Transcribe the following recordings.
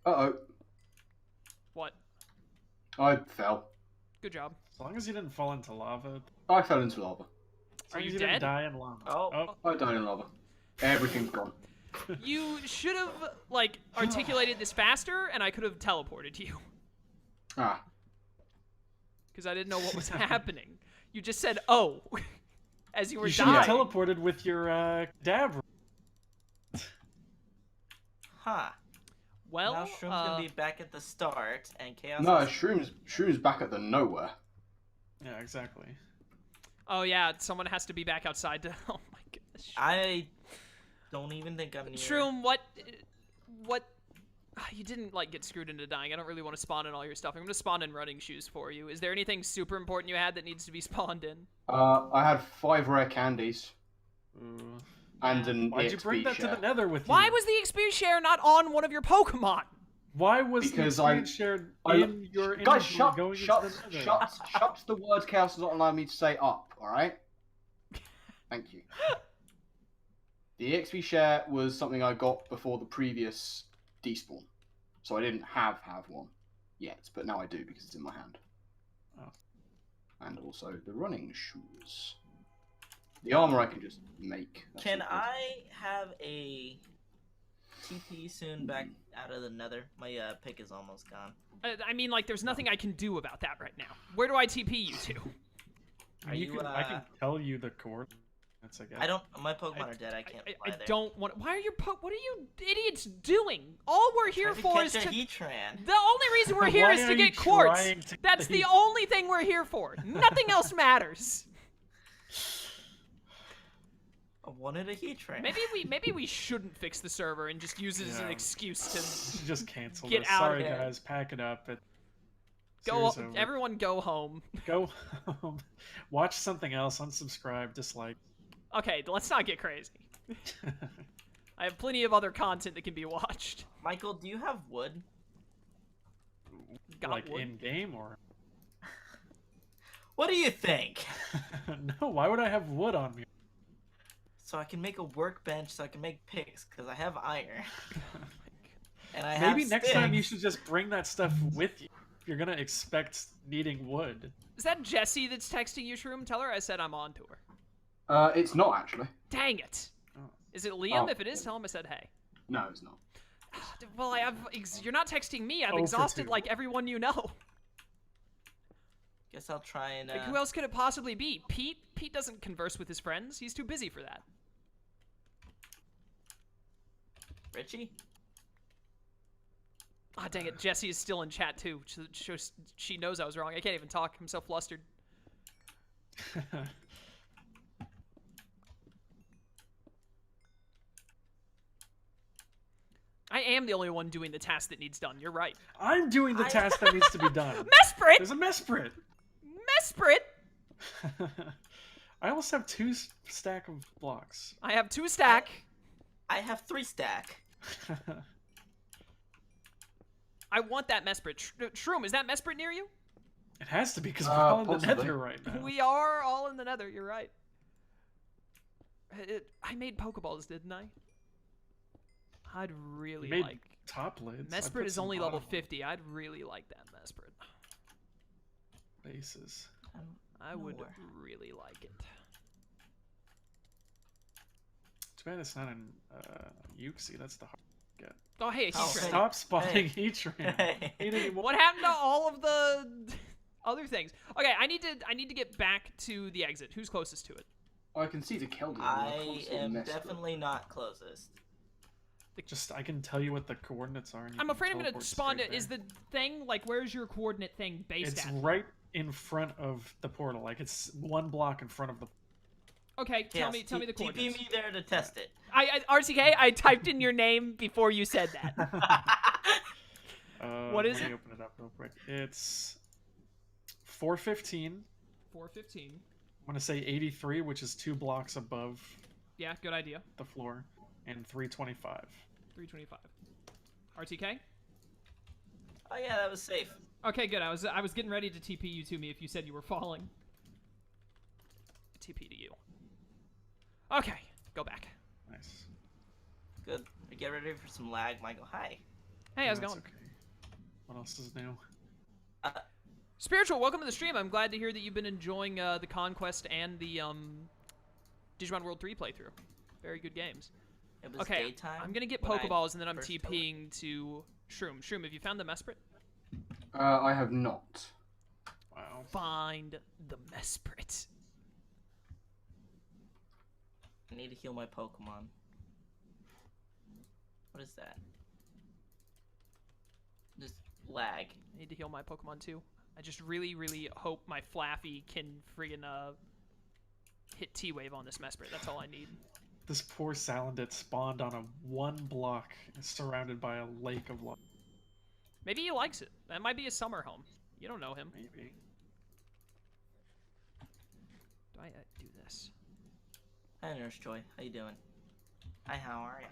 Uh-oh. What? I fell. Good job. As long as you didn't fall into lava. I fell into lava. As Are long you as you dead? didn't die in lava. Oh. I died in lava. Everything's gone. You should have, like, articulated this faster, and I could have teleported you. Ah. Because I didn't know what was happening. You just said, oh, as you were You should dying. have teleported with your dab. Huh. Well, now Shroom's gonna be back at the start, and Chaos. No, is... Shroom's back at the nowhere. Yeah, exactly. oh yeah, someone has to be back outside to, oh my goodness. I don't even think I'm near. Shroom, what, you didn't, like, get screwed into dying. I don't really want to spawn in all your stuff. I'm going to spawn in running shoes for you. Is there anything super important you had that needs to be spawned in? I had 5 rare candies. Ooh. And an Why'd you EXP bring that share. to the nether with you? Why was the XP share not on one of your Pokemon? Why was Because the screen shared in your Guys, inventory going into the nether? shut the word chaos does not allow me to say up, alright? Thank you. The XP share was something I got before the previous despawn. So I didn't have one yet, but now I do because it's in my hand. Oh. And also the running shoes. The armor I can just make. That's Can all good. I have a TP soon back out of the nether? My pick is almost gone. I mean, like, there's nothing I can do about that right now. Where do I TP you to? Are you, I can tell you the coordinates, I guess. I don't. My Pokemon are dead. I can't fly I there. don't want. Why are your what are you idiots doing? All we're here for is catch to. a Heatran. The only reason we're here Why is are to you get quartz. trying to That's the get- only thing we're here for. Nothing else matters. I wanted a Heatran. Maybe we shouldn't fix the server and just use it as an Yeah. excuse to Just cancel Get this. out Sorry, of here. guys. Pack it up. go. Series over. Everyone go home. Go home. Watch something else. Unsubscribe. Dislike. Okay, let's not get crazy. I have plenty of other content that can be watched. Michael, do you have wood? Got like wood? in game or? What do you think? No. Why would I have wood on me? So I can make a workbench, so I can make picks, because I have iron. And I have Maybe next time you sticks. should just bring that stuff with you. If you're gonna expect needing wood. Is that Jessie that's texting you, Shroom? Tell her I said I'm on to her. It's not actually. Dang it. Oh. Is it Liam? Oh. If it is, tell him I said hey. No, it's not. Well, you're not texting me. I've Oh for exhausted 2. like everyone you know. Guess I'll try and. Like, who else could it possibly be? Pete? Pete doesn't converse with his friends. He's too busy for that. Richie? Ah, dang it. Jessie is still in chat too. She knows I was wrong. I can't even talk. I'm so flustered. I am the only one doing the task that needs done. You're right. I'm doing the task that needs to be done. Mesprit! There's a Mesprit. Mesprit! I almost have 2 stack of blocks. I have 2 stack. I have 3 stack. I want that Mesprit. Shroom, is that Mesprit near you? It has to be because we're all in the possibly. nether right now. We are all in the nether. You're right. I made pokeballs, didn't I? I'd really You made like... top lids. I Mesprit put is some only level bottom 50. I'd really like that Mesprit. bases. I would Nowhere. really like it. Too bad it's not in Uxie. That's the hard to get. Oh, hey, Oh, Heatran. hey. Stop spawning Heatran. Hey. Ain't anymore. What happened to all of the other things? Okay, I need to get back to the exit. Who's closest to it? I can see the Keldon. I am definitely not closest. Just I can tell you what the coordinates are. And you I'm can afraid I'm gonna teleport spawn straight it. Is there. the thing like where's your coordinate thing based It's at? right in front of the portal. Like it's 1 block in front of the. Okay, tell Yes, me the TP coordinates. me there to test it. RTK, I typed in your name before you said that. What is let me it? open it up real quick. It's 415. 415. I'm gonna say 83, which is 2 blocks above Yeah, good idea. the floor, and 325. 325. RTK? Oh yeah, that was safe. Okay, good. I was getting ready to TP you to me if you said you were falling. TP to you. Okay, go back. Nice. Good. Get ready for some lag, Michael. Hi. Hey, how's it That's going? Okay. What else is new? Spiritual, welcome to the stream. I'm glad to hear that you've been enjoying the Conquest and the Digimon World 3 playthrough. Very good games. It was Okay, daytime. I'm gonna get when I pokeballs and then I'm first TPing to Shroom. Shroom, have you found the Mesprit? I have not. Wow. Find the Mesprit. I need to heal my Pokemon. What is that? Just lag. I need to heal my Pokemon too. I just really, really hope my Flaffy can friggin' hit T-Wave on this Mesprit. That's all I need. This poor Salandit spawned on a 1 block, surrounded by a lake of lava. Maybe he likes it. That might be his summer home. You don't know him. Maybe. Do I do this? Hi, Nurse Joy. How you doing? Hi, how are ya?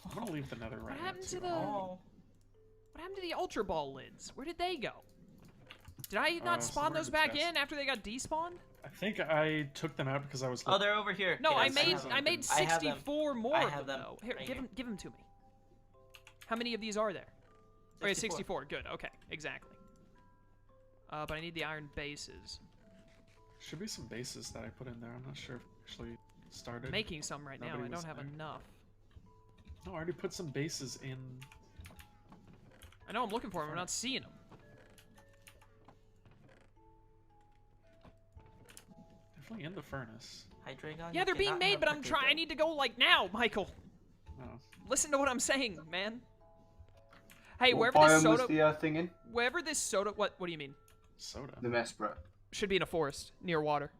I'm gonna leave the nether right happened now, to too. the- Oh, What happened to the Ultra Ball lids? Where did they go? Did I not spawn somewhere in those the back chest. in after they got despawned? I think I took them out because I was. oh, they're over here. No, Yes, I made I have them. 64 more I of have them them though. Here, right give them to me. How many of these are there? Okay, 64. 64. Good. Okay, exactly. But I need the iron bases. Should be some bases that I put in there. I'm not sure if I actually started. I'm making some right now. Nobody I was don't have there. enough. No, I already put some bases in. I know I'm looking for them. I'm not seeing them. Definitely in the furnace. Hi, Dragon. Yeah, you they're being cannot made, have but I'm trying. I potato. need to go like now, Michael. Oh. Listen to what I'm saying, man. Hey, What wherever this biome soda, was the thing in? wherever this soda, what do you mean? Soda. The Mesprit. Should be in a forest near water.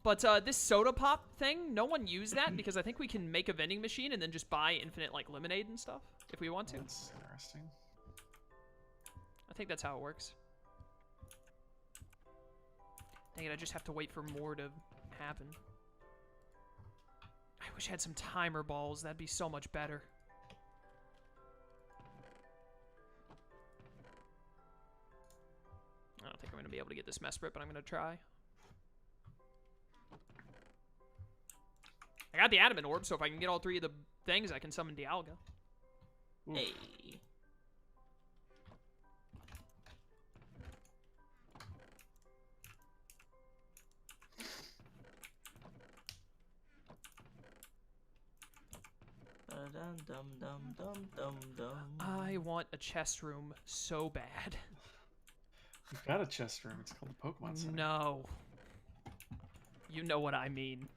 But this soda pop thing, no one used that because I think we can make a vending machine and then just buy infinite like lemonade and stuff if we want to. That's interesting. I think that's how it works. Dang it, I just have to wait for more to happen. I wish I had some timer balls. That'd be so much better. I don't think I'm going to be able to get this Mesprit, but I'm going to try. I got the Adamant Orb, so if I can get all 3 of the things, I can summon Dialga. Oof. Hey. Dum dum dum dum dum dum. I want a chest room so bad. We've got a chest room. It's called the Pokemon Center. No. You know what I mean.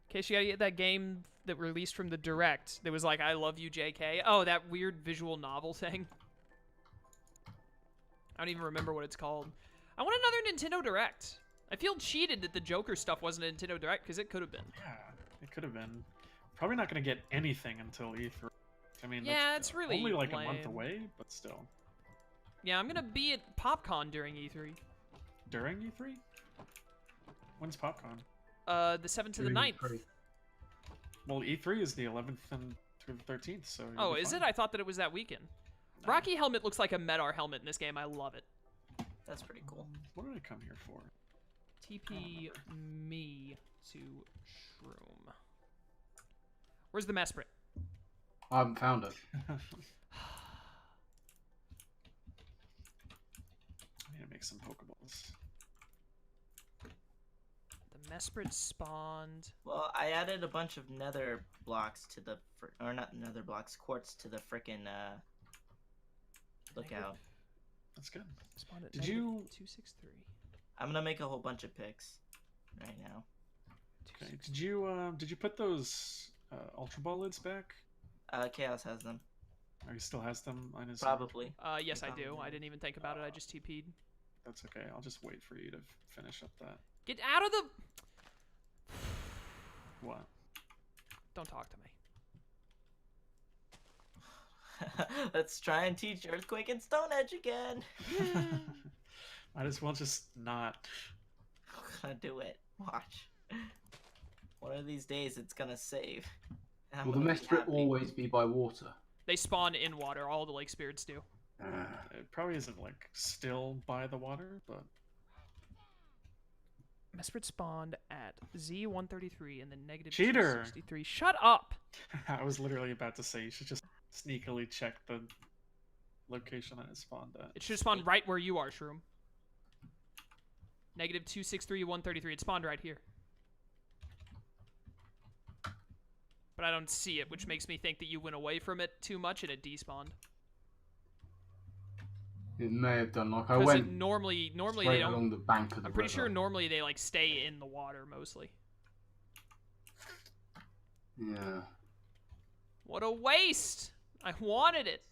In case you gotta get that game that released from the Direct that was like, I love you, JK. Oh, that weird visual novel thing. I don't even remember what it's called. I want another Nintendo Direct. I feel cheated that the Joker stuff wasn't a Nintendo Direct, because it could have been. Yeah, it could have been. Probably not going to get anything until E3. I mean, Yeah, that's it's really only like a month lame. away, but still. Yeah, I'm gonna be at PopCon during E3. During E3? When's PopCon? The 7th to the 9th. Well, E3 is the 11th and through the 13th, so. you'll Oh, be is fine. it? I thought that it was that weekend. No. Rocky Helmet looks like a Medar helmet in this game. I love it. That's pretty cool. What did I come here for? TP me to Shroom. Where's the Mesprit? I haven't found it. I need to make some Pokeballs. The Mesprit spawned. Well, I added a bunch of nether blocks to the, or not nether blocks, quartz to the frickin' lookout. That's good. Spawned at Did you- 263. I'm gonna make a whole bunch of picks right now. Okay. Did you put those Ultra Ball lids back? Chaos has them. Or he still has them on his? Probably. Yes, I do. Probably. I didn't even think about it. I just TP'd. That's okay. I'll just wait for you to finish up that. Get out of the... What? Don't talk to me. Let's try and teach Earthquake and Stone Edge again. Might as well just not. I'm gonna do it. Watch. One of these days it's gonna save. And I'm Will the gonna be Mesprit happy. always be by water? They spawn in water. All the lake spirits do. It probably isn't like still by the water, but Mesprit spawned at Z133 and then negative Cheater! 263. Shut up! I was literally about to say you should just sneakily check the location that it spawned at. It should spawn right where you are, Shroom. Negative 263, 133. It spawned right here. But I don't see it, which makes me think that you went away from it too much and it despawned. It may have done. Like I Because went normally they straight don't. along the bank of the I'm pretty sure river. normally they like stay in the water mostly. Yeah. What a waste! I wanted it.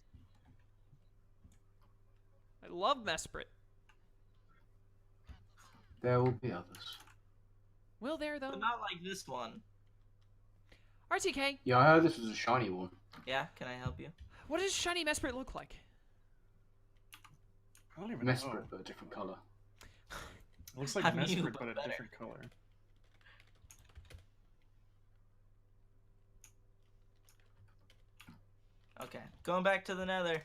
I love Mesprit. There will be others. Will there though? But not like this one. RTK, Yeah, I heard this was a shiny one. Yeah, can I help you? what does shiny Mesprit look like? I don't even know. Mesprit, but a different color. It looks like I'm you, Mesprit, but but a better. different color. Okay, going back to the nether.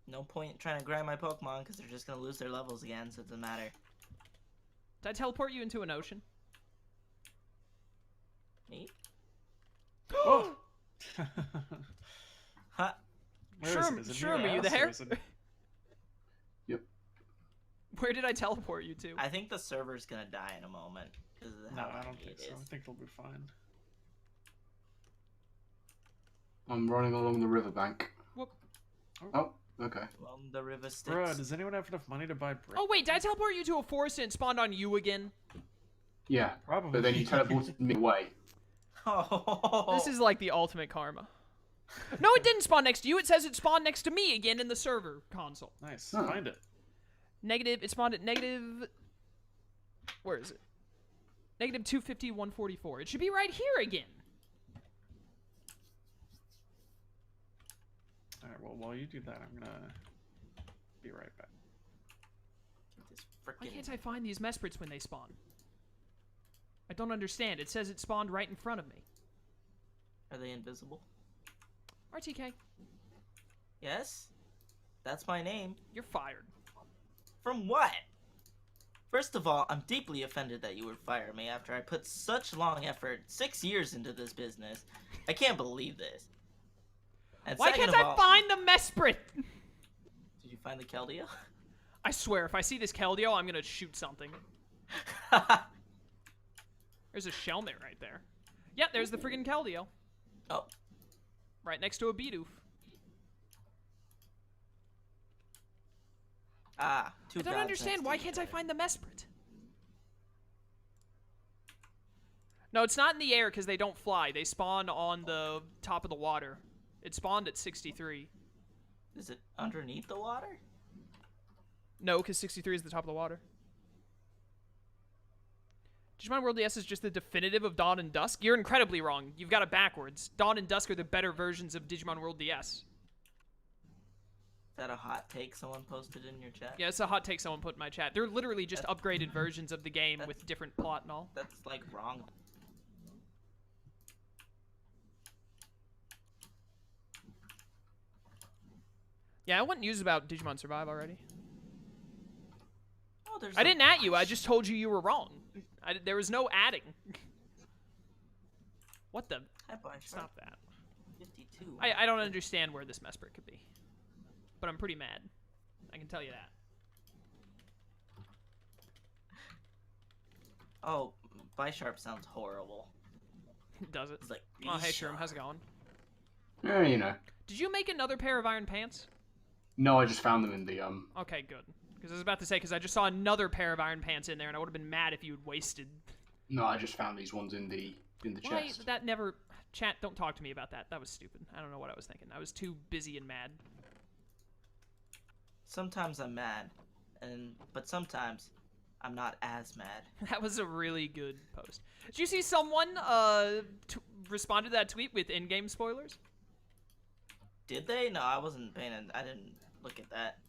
No point trying to grab my Pokemon because they're just gonna lose their levels again, so it doesn't matter. Did I teleport you into an ocean? Me? Oh! Huh? Where is it? Shroom, Is it Shroom, near are you us, or there? is it- Where did I teleport you to? I think the server's gonna die in a moment because of No, how I don't laggy think it so. is. I think it'll be fine. I'm running along the riverbank. Whoop. Oh, okay. Well, the river sticks. Bruh, does anyone have enough money to buy brick? Oh wait, did I teleport you to a forest and it spawned on you again? Yeah, Probably. but then you teleported me away. Oh, This is like the ultimate karma. No, it didn't spawn next to you. It says it spawned next to me again in the server console. Nice. Huh. Find it. Negative, it spawned at negative... Where is it? Negative 250, 144. It should be right here again. Alright, well, while you do that, I'm gonna be right back. this Why frickin' can't I find these Mesprits when they spawn? I don't understand. It says it spawned right in front of me. Are they invisible? RTK, Yes, that's my name. you're fired. From what? First of all, I'm deeply offended that you would fire me after I put such long effort, 6 years into this business. I can't believe this. And Why second can't of I all, find the Mesprit? Did you find the Keldeo? I swear, if I see this Keldeo, I'm gonna shoot something. There's a Shelmet right there. Yeah, there's the friggin' Keldeo. Oh, Right next to a Bidoof. two I don't gods understand. next Why to can't each I other. find the Mesprit? No, it's not in the air because they don't fly. They spawn on the top of the water. It spawned at 63. Is it underneath the water? No, because 63 is the top of the water. Digimon World DS is just the definitive of Dawn and Dusk? You're incredibly wrong. You've got it backwards. Dawn and Dusk are the better versions of Digimon World DS. Is that a hot take someone posted in your chat? Yeah, it's a hot take someone put in my chat. They're literally just upgraded versions of the game That's- with different plot and all. That's like wrong. Yeah, I went news about Digimon Survive already. Oh, there's I didn't at you. I just told you you were wrong. There was no adding. What the? Hi, Boy Stop that. 52. I don't understand where this Mesprit could be. But I'm pretty mad. I can tell you that. Oh, Bisharp sounds horrible. Does it? It's like, Oh, hey, Bisharp. Shroom, how's it going? Yeah, you know. Did you make another pair of iron pants? No, I just found them in the Okay, good. Because I was about to say, because I just saw another pair of iron pants in there, and I would have been mad if you had wasted. No, I just found these ones in the Why? chest. That never. Chat, don't talk to me about that. That was stupid. I don't know what I was thinking. I was too busy and mad. Sometimes I'm mad, but sometimes I'm not as mad. That was a really good post. Did you see someone responded to that tweet with in-game spoilers? Did they? No, I wasn't paying. I didn't look at that.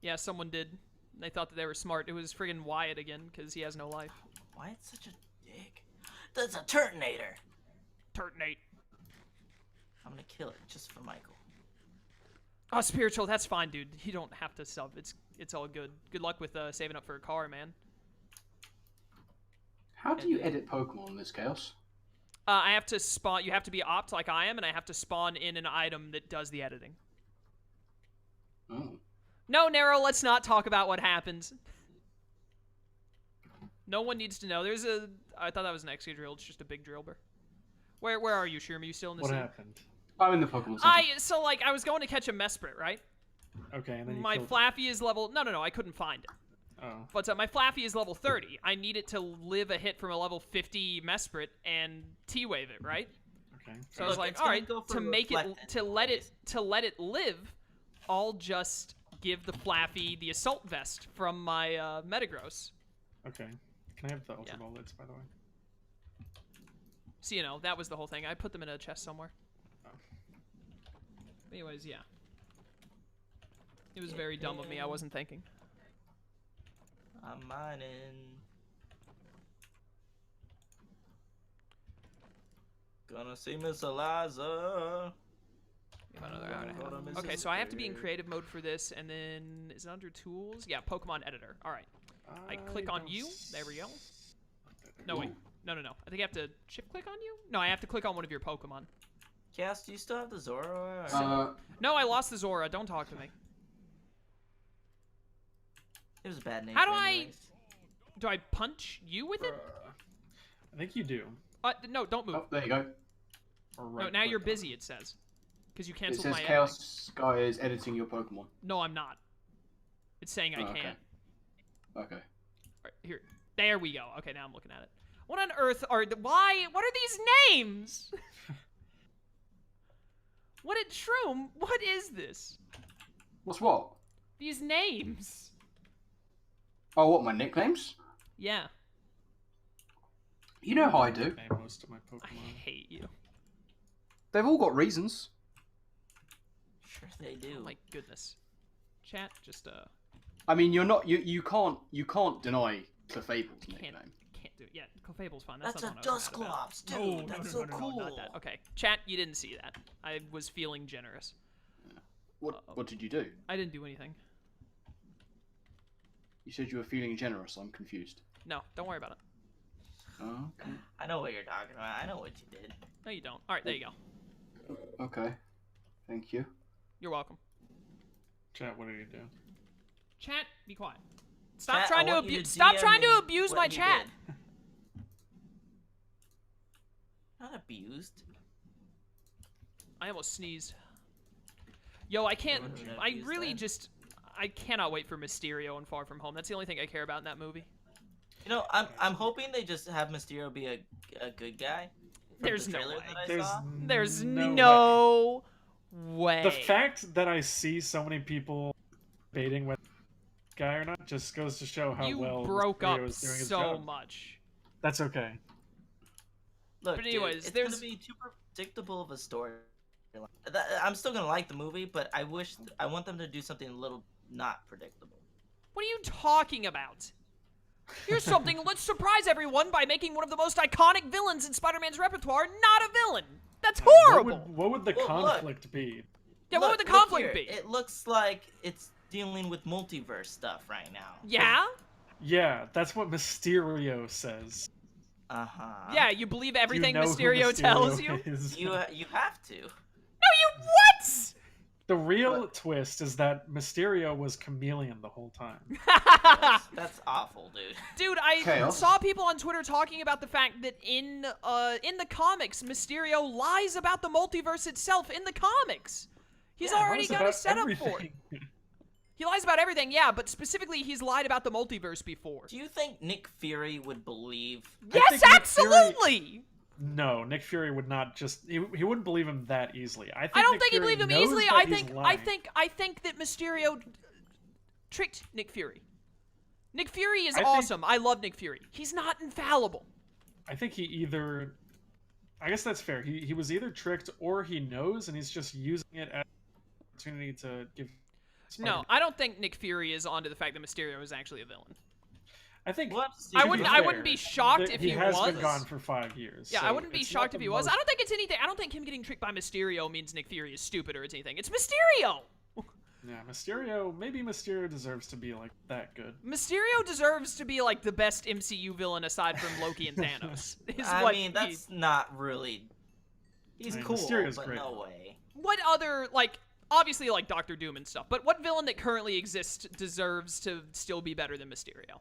Yeah, someone did. They thought that they were smart. It was friggin' Wyatt again, because he has no life. Why it's such a dick? That's a Turtonator. Turtonate. I'm gonna kill it just for Michael. Oh, spiritual, that's fine, dude. You don't have to sub. It's all good. Good luck with saving up for a car, man. How do you edit Pokemon in this chaos? I have to spawn. You have to be opt like I am, and I have to spawn in an item that does the editing. Oh. No, Nero, let's not talk about what happens. No one needs to know. I thought that was an XY drill. It's just a big drill bur. Where are you, Shirma? You still in the What scene? happened? I'm in the Pokemon Center. So like I was going to catch a Mesprit, right? Okay, and then you My killed... Flaffy is level. No, I couldn't find it. Oh. But my Flaffy is level 30. I need it to live a hit from a level 50 Mesprit and T-wave it, right? Okay. So I was like, all right, to make it to let it live, I'll just give the Flaffy the assault vest from my Metagross. Okay. Can I have the Ultra Ball lids, by the way? So that was the whole thing. I put them in a chest somewhere. Oh. Anyways, yeah. It was very dumb of me. I wasn't thinking. I'm mining. Gonna see Miss Eliza. Okay, so I have to be in creative mode for this, and then is it under tools? Yeah, Pokemon editor. All right. I click on you. There we go. No, wait. No. I think I have to shift click on you? No, I have to click on one of your Pokemon. Cass, do you still have the Zoro? No, I lost the Zora. Don't talk to me. It was a bad name. How do I punch you with it? I think you do. No, don't move. Oh, there you go. No, now you're busy, it says. Because you It canceled says my editing. Chaos Guy is editing your Pokemon. No, I'm not. It's saying I can't. Okay. Alright, here. There we go. Okay, now I'm looking at it. What on earth are what are these names? What at Shroom? What is this? What's what? These names. Oh, what, my nicknames? Yeah. You know how I do. Name most of my I Pokemon. hate you. They've all got reasons. Sure they do. Oh my goodness. Chat, just I mean, you're not. You can't deny Clefable's nickname. Can't do it. Yeah, Clefable's fine. That's That's not a what I was mad about. Dusclops, dude. That's so cool. Not that. Okay, chat, you didn't see that. I was feeling generous. What did you do? I didn't do anything. You said you were feeling generous. I'm confused. No, don't worry about it. Oh, okay. I know what you're talking about. I know what you did. No, you don't. All right, there you go. Okay. Thank you. You're welcome. Chat, what do you do? Chat, be quiet. Stop Chat, trying I to want you abuse. Stop DM trying to me abuse what my you chat. did. Not abused. I almost sneezed. Yo, I can't. Wouldn't you I abuse really that? just. I cannot wait for Mysterio and Far From Home. That's the only thing I care about in that movie. You know, I'm hoping they just have Mysterio be a good guy. from There's the no trailer way. that I saw. There's no no way. The fact that I see so many people debating whether guy or not just goes to show how you well broke Mysterio up is doing his so job. much. That's okay. Look, But anyways, dude, it's there's- gonna be too predictable of a story. I'm still gonna like the movie, but I want them to do something a little not predictable. What are you talking about? Here's something. Let's surprise everyone by making one of the most iconic villains in Spider-Man's repertoire not a villain. That's horrible. What would the Well, look. conflict be? Yeah, what Look- would the look conflict here. be? It looks like it's dealing with multiverse stuff right now. Yeah? Yeah, that's what Mysterio says. Yeah, you believe everything You know who Mysterio tells you? is. You have to. No, you what? The real twist is that Mysterio was Chameleon the whole time. That's awful, dude. Dude, I Chaos. saw people on Twitter talking about the fact that in the comics, Mysterio lies about the multiverse itself in the comics. He's Yeah, already Lies got a about setup for it. everything. He lies about everything, yeah, but specifically he's lied about the multiverse before. Do you think Nick Fury would believe? Yes, think Nick Fury- absolutely! No, Nick Fury would not just. He wouldn't believe him that easily. I I don't Nick think he'd Fury believe him knows easily. that I he's think lying. that Mysterio tricked Nick Fury. Nick Fury is I think- awesome. I love Nick Fury. He's not infallible. I think he either. I guess that's fair. He was either tricked or he knows, and he's just using it as an opportunity to give. No, I don't think Nick Fury is onto the fact that Mysterio is actually a villain. I think. We'll have to see I if wouldn't. he's I fair. wouldn't be shocked if he has was. been gone for 5 years. Yeah, so I wouldn't be it's shocked not if he the was. most- I don't think it's anything. I don't think him getting tricked by Mysterio means Nick Fury is stupid or it's anything. It's Mysterio. Yeah, Mysterio. Maybe Mysterio deserves to be like that good. Mysterio deserves to be like the best MCU villain aside from Loki and Thanos. I mean, that's not really. He's I mean, cool, Mysterio's but great. no way. What other, like, obviously like Doctor Doom and stuff, but what villain that currently exists deserves to still be better than Mysterio?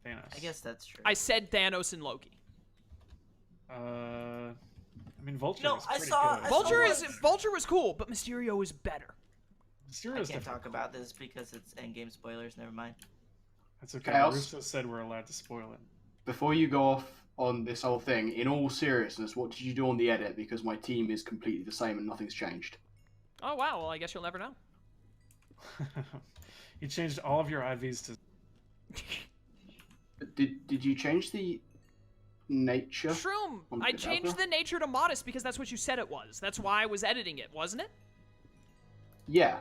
Thanos. I guess that's true. I said Thanos and Loki. I mean, Vulture No, was I pretty saw- good. I saw Vulture was cool, but Mysterio is better. I Mysterio's can't different. talk about this because it's endgame spoilers. Never mind. That's okay. Chaos. Russo said we're allowed to spoil it. Before you go off on this whole thing, in all seriousness, what did you do on the edit? Because my team is completely the same and nothing's changed. Oh wow, well I guess you'll never know. You changed all of your IVs to. Did you change the nature? Shroom, on I Kadabra? changed the nature to modest because that's what you said it was. That's why I was editing it, wasn't it? Yeah,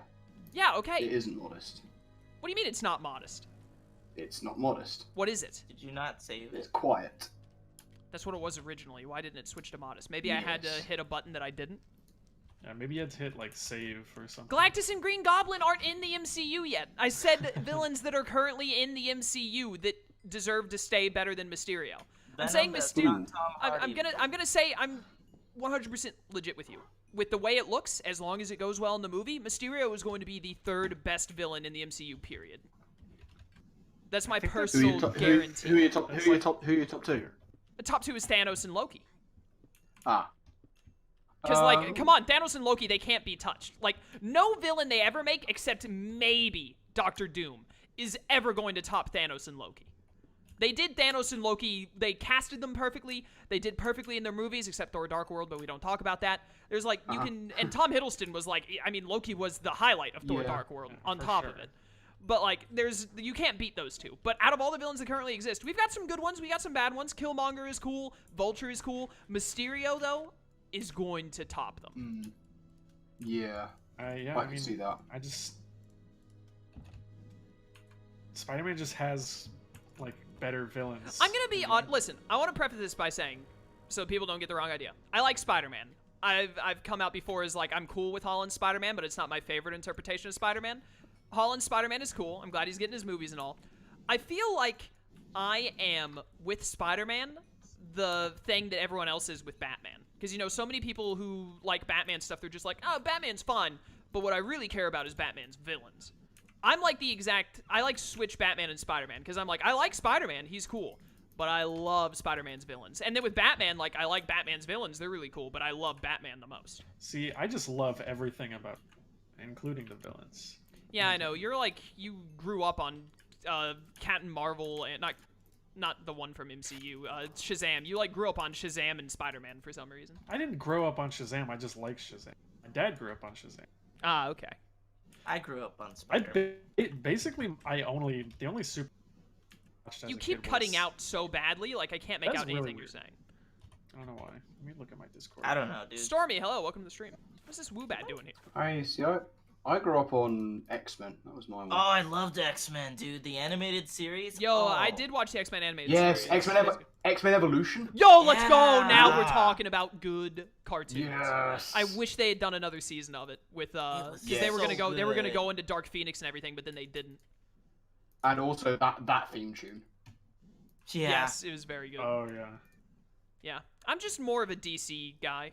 Yeah, okay. it isn't modest. What do you mean it's not modest? It's not modest. What is it? Did you not save It's it? quiet. That's what it was originally. Why didn't it switch to modest? Maybe I had to Yes. hit a button that I didn't. Yeah, maybe you had to hit like save or something. Galactus and Green Goblin aren't in the MCU yet. I said villains that are currently in the MCU that deserve to stay better than Mysterio. I'm Venom, saying that's Mysterio. not Tom Hardy. I'm gonna say I'm 100% legit with you. With the way it looks, as long as it goes well in the movie, Mysterio is going to be the third best villain in the MCU. Period. That's my think that's- personal guarantee. Who are your top two? The top two is Thanos and Loki. Ah. Because, like, come on, Thanos and Loki, they can't be touched. Like, no villain they ever make, except maybe Doctor Doom, is ever going to top Thanos and Loki. They did Thanos and Loki, they casted them perfectly, they did perfectly in their movies, except Thor Dark World, but we don't talk about that. There's, like, you can, and Tom Hiddleston was, like, I mean, Loki was the highlight of Thor Yeah. Dark World, Yeah, on for top sure. of it. But, like, you can't beat those two. But out of all the villains that currently exist, we've got some good ones, we got some bad ones. Killmonger is cool, Vulture is cool. Mysterio, though, is going to top them. Yeah, Yeah, I I can mean, see that. I just. Spider-Man just has like better villains. I'm gonna be on. Listen, I want to preface this by saying, so people don't get the wrong idea. I like Spider-Man. I've come out before as like I'm cool with Holland's Spider-Man, but it's not my favorite interpretation of Spider-Man. Holland's Spider-Man is cool. I'm glad he's getting his movies and all. I feel like I am with Spider-Man the thing that everyone else is with Batman. Because, you know, so many people who like Batman stuff, they're just like, oh, Batman's fun. But what I really care about is Batman's villains. I'm like I like switch Batman and Spider-Man. Because I'm like, I like Spider-Man. He's cool. But I love Spider-Man's villains. And then with Batman, like, I like Batman's villains. They're really cool. But I love Batman the most. See, I just love everything about, including the villains. Yeah, I know. You're like, you grew up on Captain Marvel and not the one from MCU, Shazam. You like grew up on Shazam and Spider-Man for some reason. I didn't grow up on Shazam. I just like Shazam. My dad grew up on Shazam. Ah, okay. I grew up on Spider-Man. The only super. You keep cutting out so badly, like I can't make That's out anything really you're weird. saying. I don't know why. Let me look at my Discord. I don't know, dude. Stormy, hello, welcome to the stream. What's this Woobat doing here? I grew up on X-Men. That was my one. Oh, I loved X-Men, dude. The animated series. Yo, oh. I did watch the X-Men animated Yes, series. X-Men Evolution. Yo, let's go! Now we're Yeah. talking about good cartoons. Yes. I wish they had done another season of it with because was they were so gonna go they were gonna good. go into Dark Phoenix and everything, but then they didn't. And also that theme tune. Yeah. Yes, it was very good. Oh yeah. Yeah, I'm just more of a DC guy,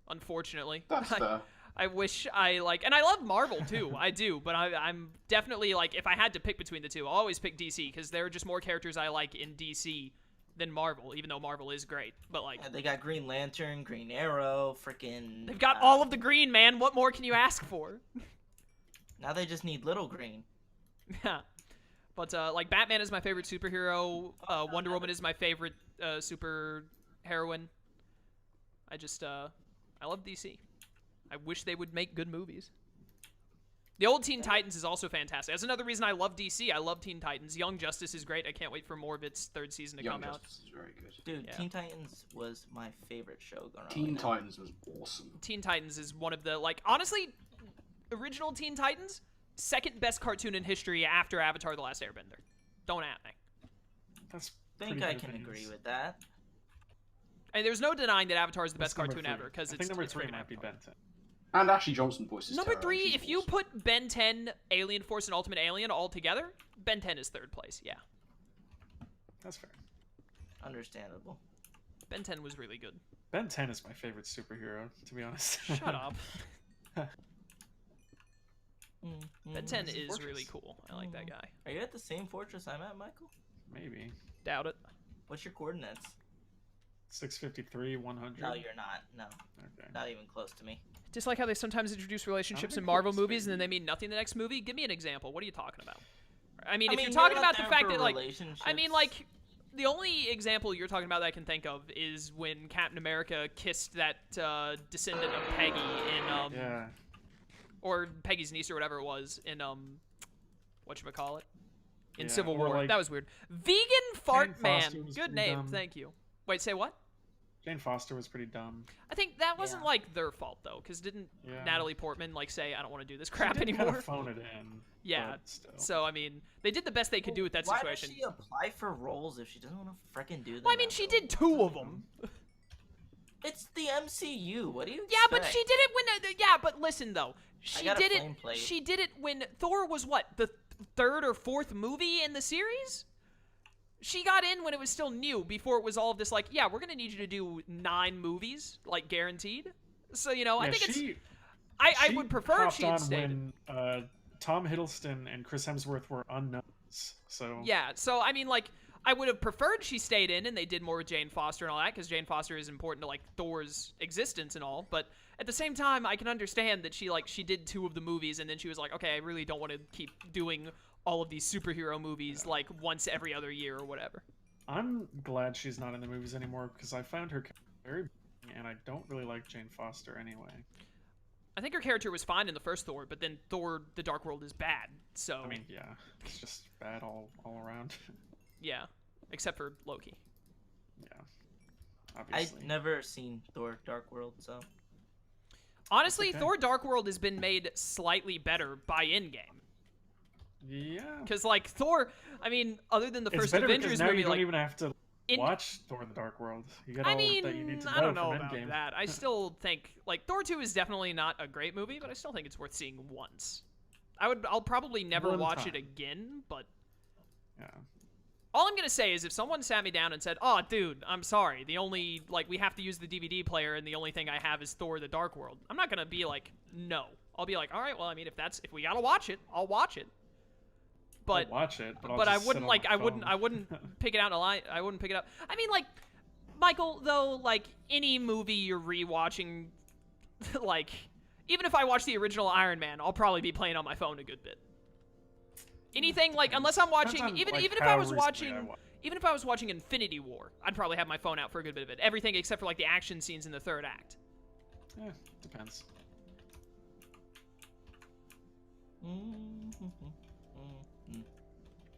unfortunately. That's fair. I wish I like, and I love Marvel too. I do, but I'm definitely like, if I had to pick between the two, I'll always pick DC because there are just more characters I like in DC than Marvel, even though Marvel is great. But like, Yeah, they got Green Lantern, Green Arrow, freaking. they've got all of the green, man. What more can you ask for? Now they just need Little Green. Yeah. But like, Batman is my favorite superhero. Wonder Woman is my favorite super heroine. I love DC. I wish they would make good movies. The old Teen Titans is also fantastic. That's another reason I love DC. I love Teen Titans. Young Justice is great. I can't wait for more of its third season to Young come out. Justice is very good. Dude, Yeah. Teen Titans was my favorite show going on. Teen Titans was awesome. Teen Titans is one of the, like, honestly, original Teen Titans, second best cartoon in history after Avatar: The Last Airbender. Don't at me. That's. I think pretty I good can opinions. agree with that. And there's no denying that Avatar is the best What's number cartoon three? ever because I it's think number it's three freaking might be Avatar. Ben 10. And Ashley Johnson voices Number Terra, and 3, she's if you awesome. put Ben 10, Alien Force, and Ultimate Alien all together, Ben 10 is 3rd place. Yeah. That's fair. Understandable. Ben 10 was really good. Ben 10 is my favorite superhero, to be honest. Shut up. Mm-hmm. Ben 10 is Fortress. really cool. I like that guy. Are you at the same fortress I'm at, Michael? Maybe. Doubt it. What's your coordinates? 653, 100. No, you're not. No, Okay. not even close to me. Just like how they sometimes introduce relationships I'm in in Marvel close, movies and then baby. they mean nothing in the next movie. Give me an example. What are you talking about? I mean, I if mean, you're talking not about the there fact for that, like, relationships. I mean, like, the only example you're talking about that I can think of is when Captain America kissed that descendant of Peggy in, Yeah. or Peggy's niece or whatever it was in, whatchamacallit? In Yeah, Civil or, War. like, That was weird. Vegan Fart Man. Foster was Good pretty name. dumb. Thank you. Wait, say what? Jane Foster was pretty dumb. I think that wasn't, Yeah. like, their fault, though, because didn't Yeah. Natalie Portman, like, say, I don't want to do this She crap did anymore? Kind of phone it in. Yeah, but still. So, I mean, they did the best they could do with that Why situation. does she apply for roles if she doesn't want to freaking do them? Well, I mean, she did 2 of them. It's the MCU. What do you? Yeah, but she did it when. Yeah, but listen though, she got a did it. flame plate. She did it when Thor was what, the 3rd or 4th movie in the series. She got in when it was still new, before it was all of this. Like, yeah, we're gonna need you to do 9 movies, like guaranteed. So you know, I Yeah, think it's. she I would prefer if popped she had on stayed. when Tom Hiddleston and Chris Hemsworth were unknowns. So Yeah, so I mean, like, I would have preferred she stayed in and they did more with Jane Foster and all that, because Jane Foster is important to, like, Thor's existence and all, but at the same time, I can understand that she did 2 of the movies, and then she was like, okay, I really don't want to keep doing all of these superhero movies, like, once every other year or whatever. I'm glad she's not in the movies anymore because I found her very boring, and I don't really like Jane Foster anyway. I think her character was fine in the first Thor, but then Thor: The Dark World is bad, so... I mean, yeah, it's just bad all around. Yeah, except for Loki. Yeah, I've obviously. never seen Thor: Dark World, so Honestly, okay. Thor: Dark World has been made slightly better by Endgame. Yeah. Because, like, Thor, I mean, other than the It's first better Avengers because now movie, you don't like, even have to in- watch Thor: The Dark World. You get I all mean, that you need to know I don't know from about Endgame. that. I still think, like, Thor 2 is definitely not a great movie, but I still think it's worth seeing once. I'll probably never One watch it time. again, but Yeah. all I'm gonna say is if someone sat me down and said, "Oh, dude, I'm sorry, the only, like, we have to use the DVD player and the only thing I have is Thor: The Dark World," I'm not gonna be like, no. I'll be like, all right, well, I mean, if we gotta watch it, I'll watch it. But I'll watch it, but, I'll but I just sit wouldn't on like my I phone. wouldn't pick it out in a line. I wouldn't pick it up. I mean, like, Michael, though, like, any movie you're rewatching, like, even if I watch the original Iron Man, I'll probably be playing on my phone a good bit. Anything, like, unless I'm watching, Depends on, even like, even if how I was recently watching, I watched. even if I was watching Infinity War, I'd probably have my phone out for a good bit of it. Everything except for, like, the action scenes in the 3rd act. Yeah, depends.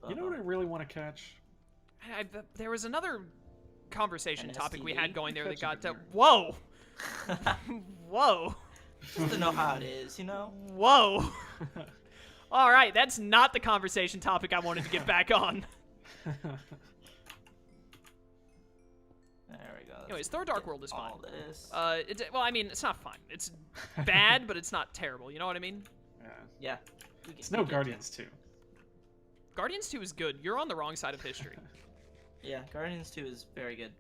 You know what I really want to catch? There was another conversation An topic we STD? had going there that got to. Catch it Whoa! Whoa! Just to know how it is, you know? Whoa! All right, that's not the conversation topic I wanted to get back on. There we go. Anyways, Thor: Dark World is fine. All this. Well, I mean, it's not fine. It's bad, but it's not terrible. You know what I mean? Yeah. Yeah. we It's can- no we can- Guardians 2. Guardians 2 is good. You're on the wrong side of history. Yeah, Guardians 2 is very good.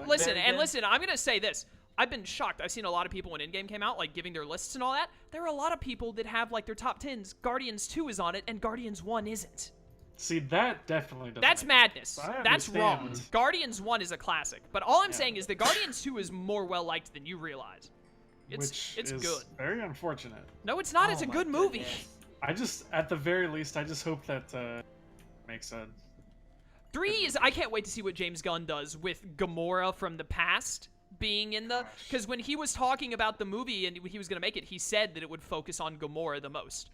Listen, very and good. listen, I'm gonna say this. I've been shocked. I've seen a lot of people when Endgame came out, like, giving their lists and all that. There are a lot of people that have, like, their top 10s. Guardians 2 is on it, and Guardians 1 isn't. See, that definitely doesn't That's make madness. sense. I That's wrong. understand. Guardians 1 is a classic. But all I'm Yeah. saying is that Guardians 2 is more well-liked than you realize. Which It's is good. very unfortunate. No, it's not. Oh It's a my good movie. goodness. I just, at the very least, I just hope that makes a 3 is... I can't wait to see what James Gunn does with Gamora from the past being in the... Gosh. Because when he was talking about the movie and he was going to make it, he said that it would focus on Gamora the most.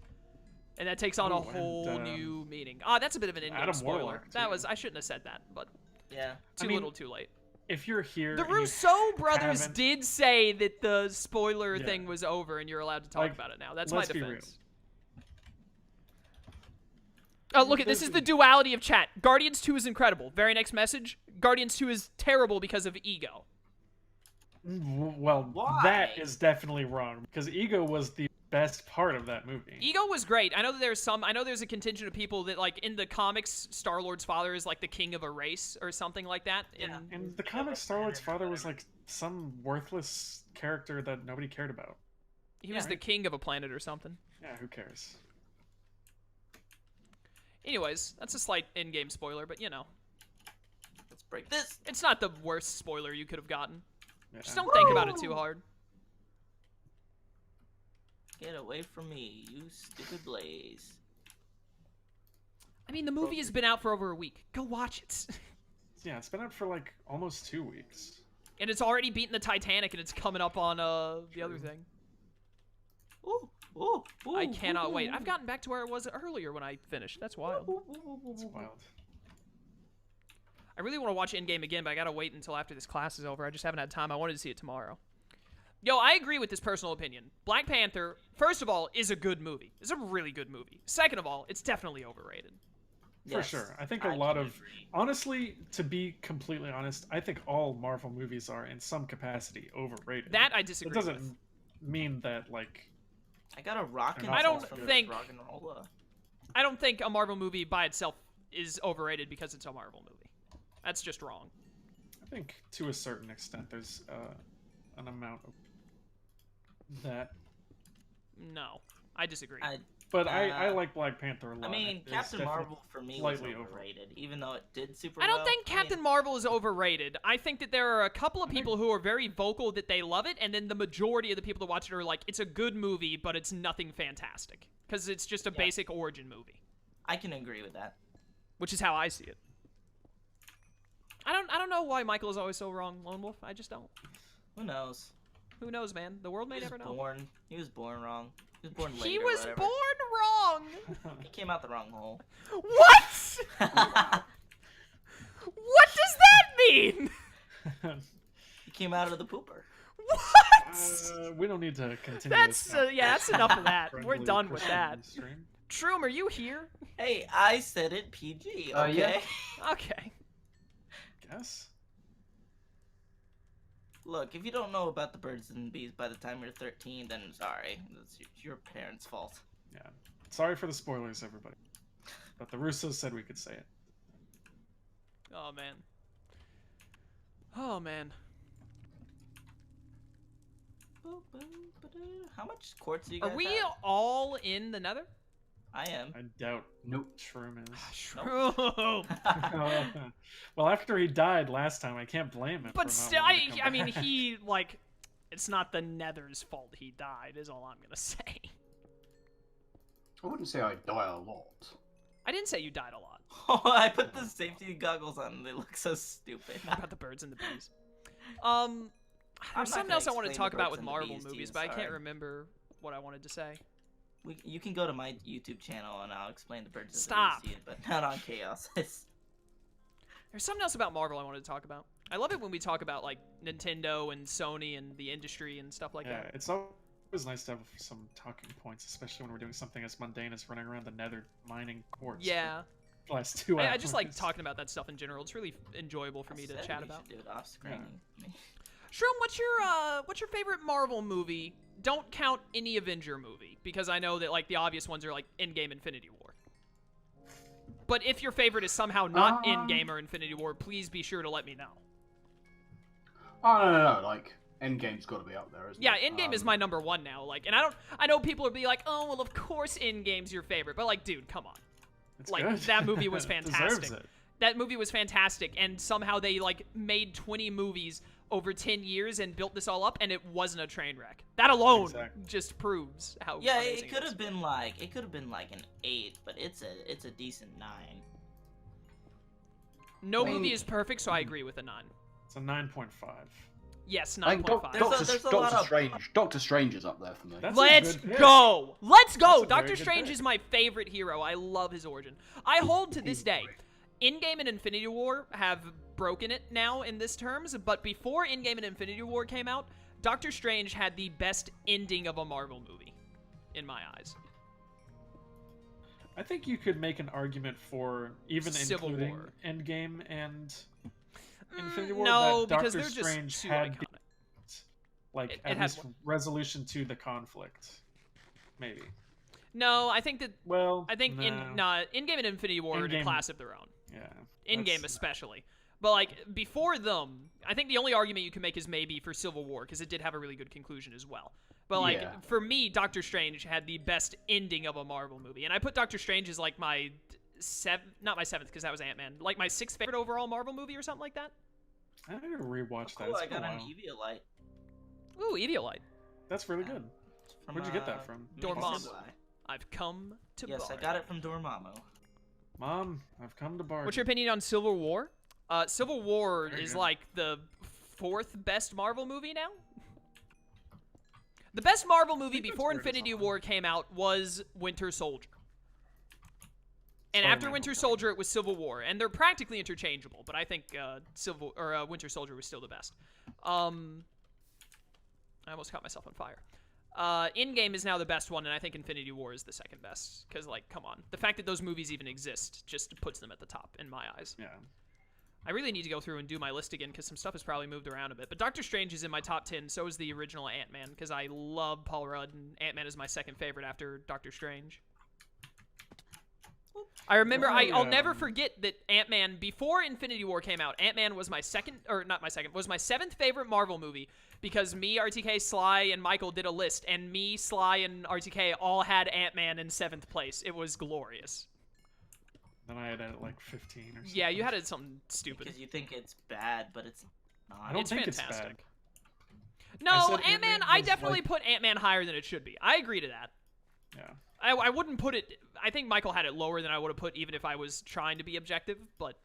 And that takes on a Ooh, and, whole new meaning. Ah, that's a bit of an Endgame Adam spoiler. Warlock, That too. was... I shouldn't have said that, but Yeah. too mean, little too late. if you're here. The and you Russo brothers haven't- did say that the spoiler Yeah. thing was over and you're allowed to talk Like, about it now. That's my let's be real. defense. Oh, look at this is the duality of chat. Guardians 2 is incredible. Very next message. Guardians 2 is terrible because of ego. Well, Why? that is definitely wrong because Ego was the best part of that movie. Ego was great. I know that there's a contingent of people that, like, in the comics, Star-Lord's father is, like, the king of a race or something like that. Yeah. In the comics, Star-Lord's father was like some worthless character that nobody cared about. He was the king of a planet or something. Yeah, who cares? Anyways, that's a slight in-game spoiler, but, you know. Let's break this. It's not the worst spoiler you could have gotten. Yeah. Just don't think about it too hard. Get away from me, you stupid Blaze. I mean, the movie has been out for over a week. Go watch it. Yeah, it's been out for like almost 2 weeks. And it's already beaten the Titanic, and it's coming up on the other thing. Ooh, ooh, ooh, I cannot ooh, wait. ooh. I've gotten back to where I was earlier when I finished. That's wild. It's wild. I really want to watch Endgame again, but I gotta wait until after this class is over. I just haven't had time. I wanted to see it tomorrow. Yo, I agree with this personal opinion. Black Panther, first of all, is a good movie. It's a really good movie. Second of all, it's definitely overrated. For Yes, sure. I think a lot of... Honestly, to be completely honest, I think all Marvel movies are, in some capacity, overrated. That I disagree It doesn't with. mean that, like... I got a rockin' I don't think- Rock'n'Rolla. I don't think a Marvel movie by itself is overrated because it's a Marvel movie. That's just wrong. I think, to a certain extent, there's an amount of that. No, I disagree. But I like Black Panther a lot. I mean, It's Captain definitely Marvel for me was slightly overrated, even though it did super I don't well. think Captain Marvel is overrated. I think that there are a couple of people who are very vocal that they love it, and then the majority of the people that watch it are like, it's a good movie, but it's nothing fantastic. Because it's just a basic origin movie. I can agree with that. Which is how I see it. I don't know why Michael is always so wrong, Lone Wolf. I just don't. Who knows? Who knows, man? The world may never know. He was born wrong. He was born late. He or was whatever. born wrong! He came out the wrong hole. What? What does that mean? He came out of the pooper. What? We don't need to continue. That's this yeah, that's enough of that. We're friendly done with Christian that. stream. Shroom, are you here? Hey, I said it PG, okay? Yeah. Okay. Guess. Look, if you don't know about the birds and bees by the time you're 13, then sorry. That's your parents' fault. Yeah. Sorry for the spoilers, everybody. But the Russos said we could say it. Oh man. Oh man. How much quartz do you Are guys we have? all in the Nether? I am. I doubt Nope. Shroom is. Shroom. Well, after he died last time, I can't blame him. But for not still, wanting to come I mean, back. he like, it's not the Nether's fault he died. Is all I'm gonna say. I wouldn't say I die a lot. I didn't say you died a lot. Oh, I put the safety goggles on and they look so stupid. What about the birds and the bees? I'm There's not something gonna else I want to explain talk the about birds with and the Marvel bees to movies, you, but I can't sorry. remember what I wanted to say. You can go to my YouTube channel and I'll explain the birds and Stop. the bees to you, but not on Chaos. There's something else about Marvel I wanted to talk about. I love it when we talk about like Nintendo and Sony and the industry and stuff like Yeah, that. it's always nice to have some talking points, especially when we're doing something as mundane as running around the Nether mining quartz. Yeah, For the last 2 hours. I just like talking about that stuff in general. It's really enjoyable for me to Said chat we about. should do it off screen. Shroom, what's your favorite Marvel movie? Don't count any Avenger movie because I know that like the obvious ones are like Endgame, Infinity War. But if your favorite is somehow not Endgame or Infinity War, please be sure to let me know. Oh no! Like Endgame's got to be up there, isn't Yeah, it? Endgame is my number one now. Like, and I know people will be like, oh well, of course Endgame's your favorite, but like, dude, come on. It's Like good. that movie was It deserves fantastic. it. That movie was fantastic, and somehow they like made 20 movies over 10 years and built this all up, and it wasn't a train wreck. That alone Exactly. just proves how. Yeah, amazing it could is. have been like an 8, but it's a decent 9. No I mean- movie is perfect, so I agree with a 9. It's a 9.5. Yes, I think 9.5. There's a lot of- Doctor Strange is up there for me. That's a Let's good pick. go! Let's go! That's a very Doctor good Strange pick. is my favorite hero. I love his origin. I hold to this day. Endgame and Infinity War have broken it now in this terms, but before Endgame and Infinity War came out, Doctor Strange had the best ending of a Marvel movie, in my eyes. I think you could make an argument for even Civil including War. Endgame and Infinity War. No, that because Doctor they're just Strange too had iconic. Like It at had least resolution to the conflict, maybe. No, I think that. Well, In in-game and Infinity War are in a In-game- class of their own. Yeah. In-game that's- especially. But like before them, I think the only argument you can make is maybe for Civil War because it did have a really good conclusion as well. But like Yeah. for me, Doctor Strange had the best ending of a Marvel movie, and I put Doctor Strange as like my not my seventh because that was Ant-Man, like my sixth favorite overall Marvel movie or something like that. I need to rewatch that. Cool, It's I been a got an while. Eviolite. Ooh, Eviolite. That's really good. From, Where'd you get that from? Dormammu. Supply. I've come to Yes, I borrow. got it from Dormammu. Mom, I've come to bar. What's your opinion on Civil War? Civil War Very is good. like the fourth best Marvel movie now. The best Marvel movie that's before where it is Infinity on. War came out was Winter Soldier. And Spider-Man after Winter will Soldier, it was Civil War, and they're practically interchangeable. But I think Winter Soldier was still the best. I almost caught myself on fire. Endgame is now the best one, and I think Infinity War is the second best. Because, like, come on, the fact that those movies even exist just puts them at the top in my eyes. Yeah. I really need to go through and do my list again because some stuff has probably moved around a bit. But Doctor Strange is in my top 10. So is the original Ant-Man because I love Paul Rudd, and Ant-Man is my second favorite after Doctor Strange. I remember, I'll never forget that Ant-Man, before Infinity War came out, Ant-Man was my was my seventh favorite Marvel movie because me, RTK, Sly, and Michael did a list, and me, Sly, and RTK all had Ant-Man in seventh place. It was glorious. Then I had it at like 15 or something. Yeah, you had it something stupid. Because you think it's bad, but it's not. I don't It's think fantastic. it's bad. No, said Ant-Man, Ant-Man I was, definitely like- put Ant-Man higher than it should be. I agree to that. Yeah. I wouldn't put it... I think Michael had it lower than I would have put even if I was trying to be objective, but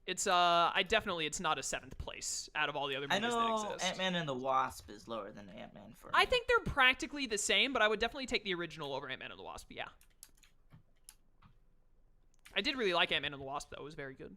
it's, it's not a seventh place out of all the other I movies know that exist. Ant-Man and the Wasp is lower than Ant-Man for me. I think they're practically the same, but I would definitely take the original over Ant-Man and the Wasp, yeah. I did really like Ant-Man and the Wasp, though. It was very good.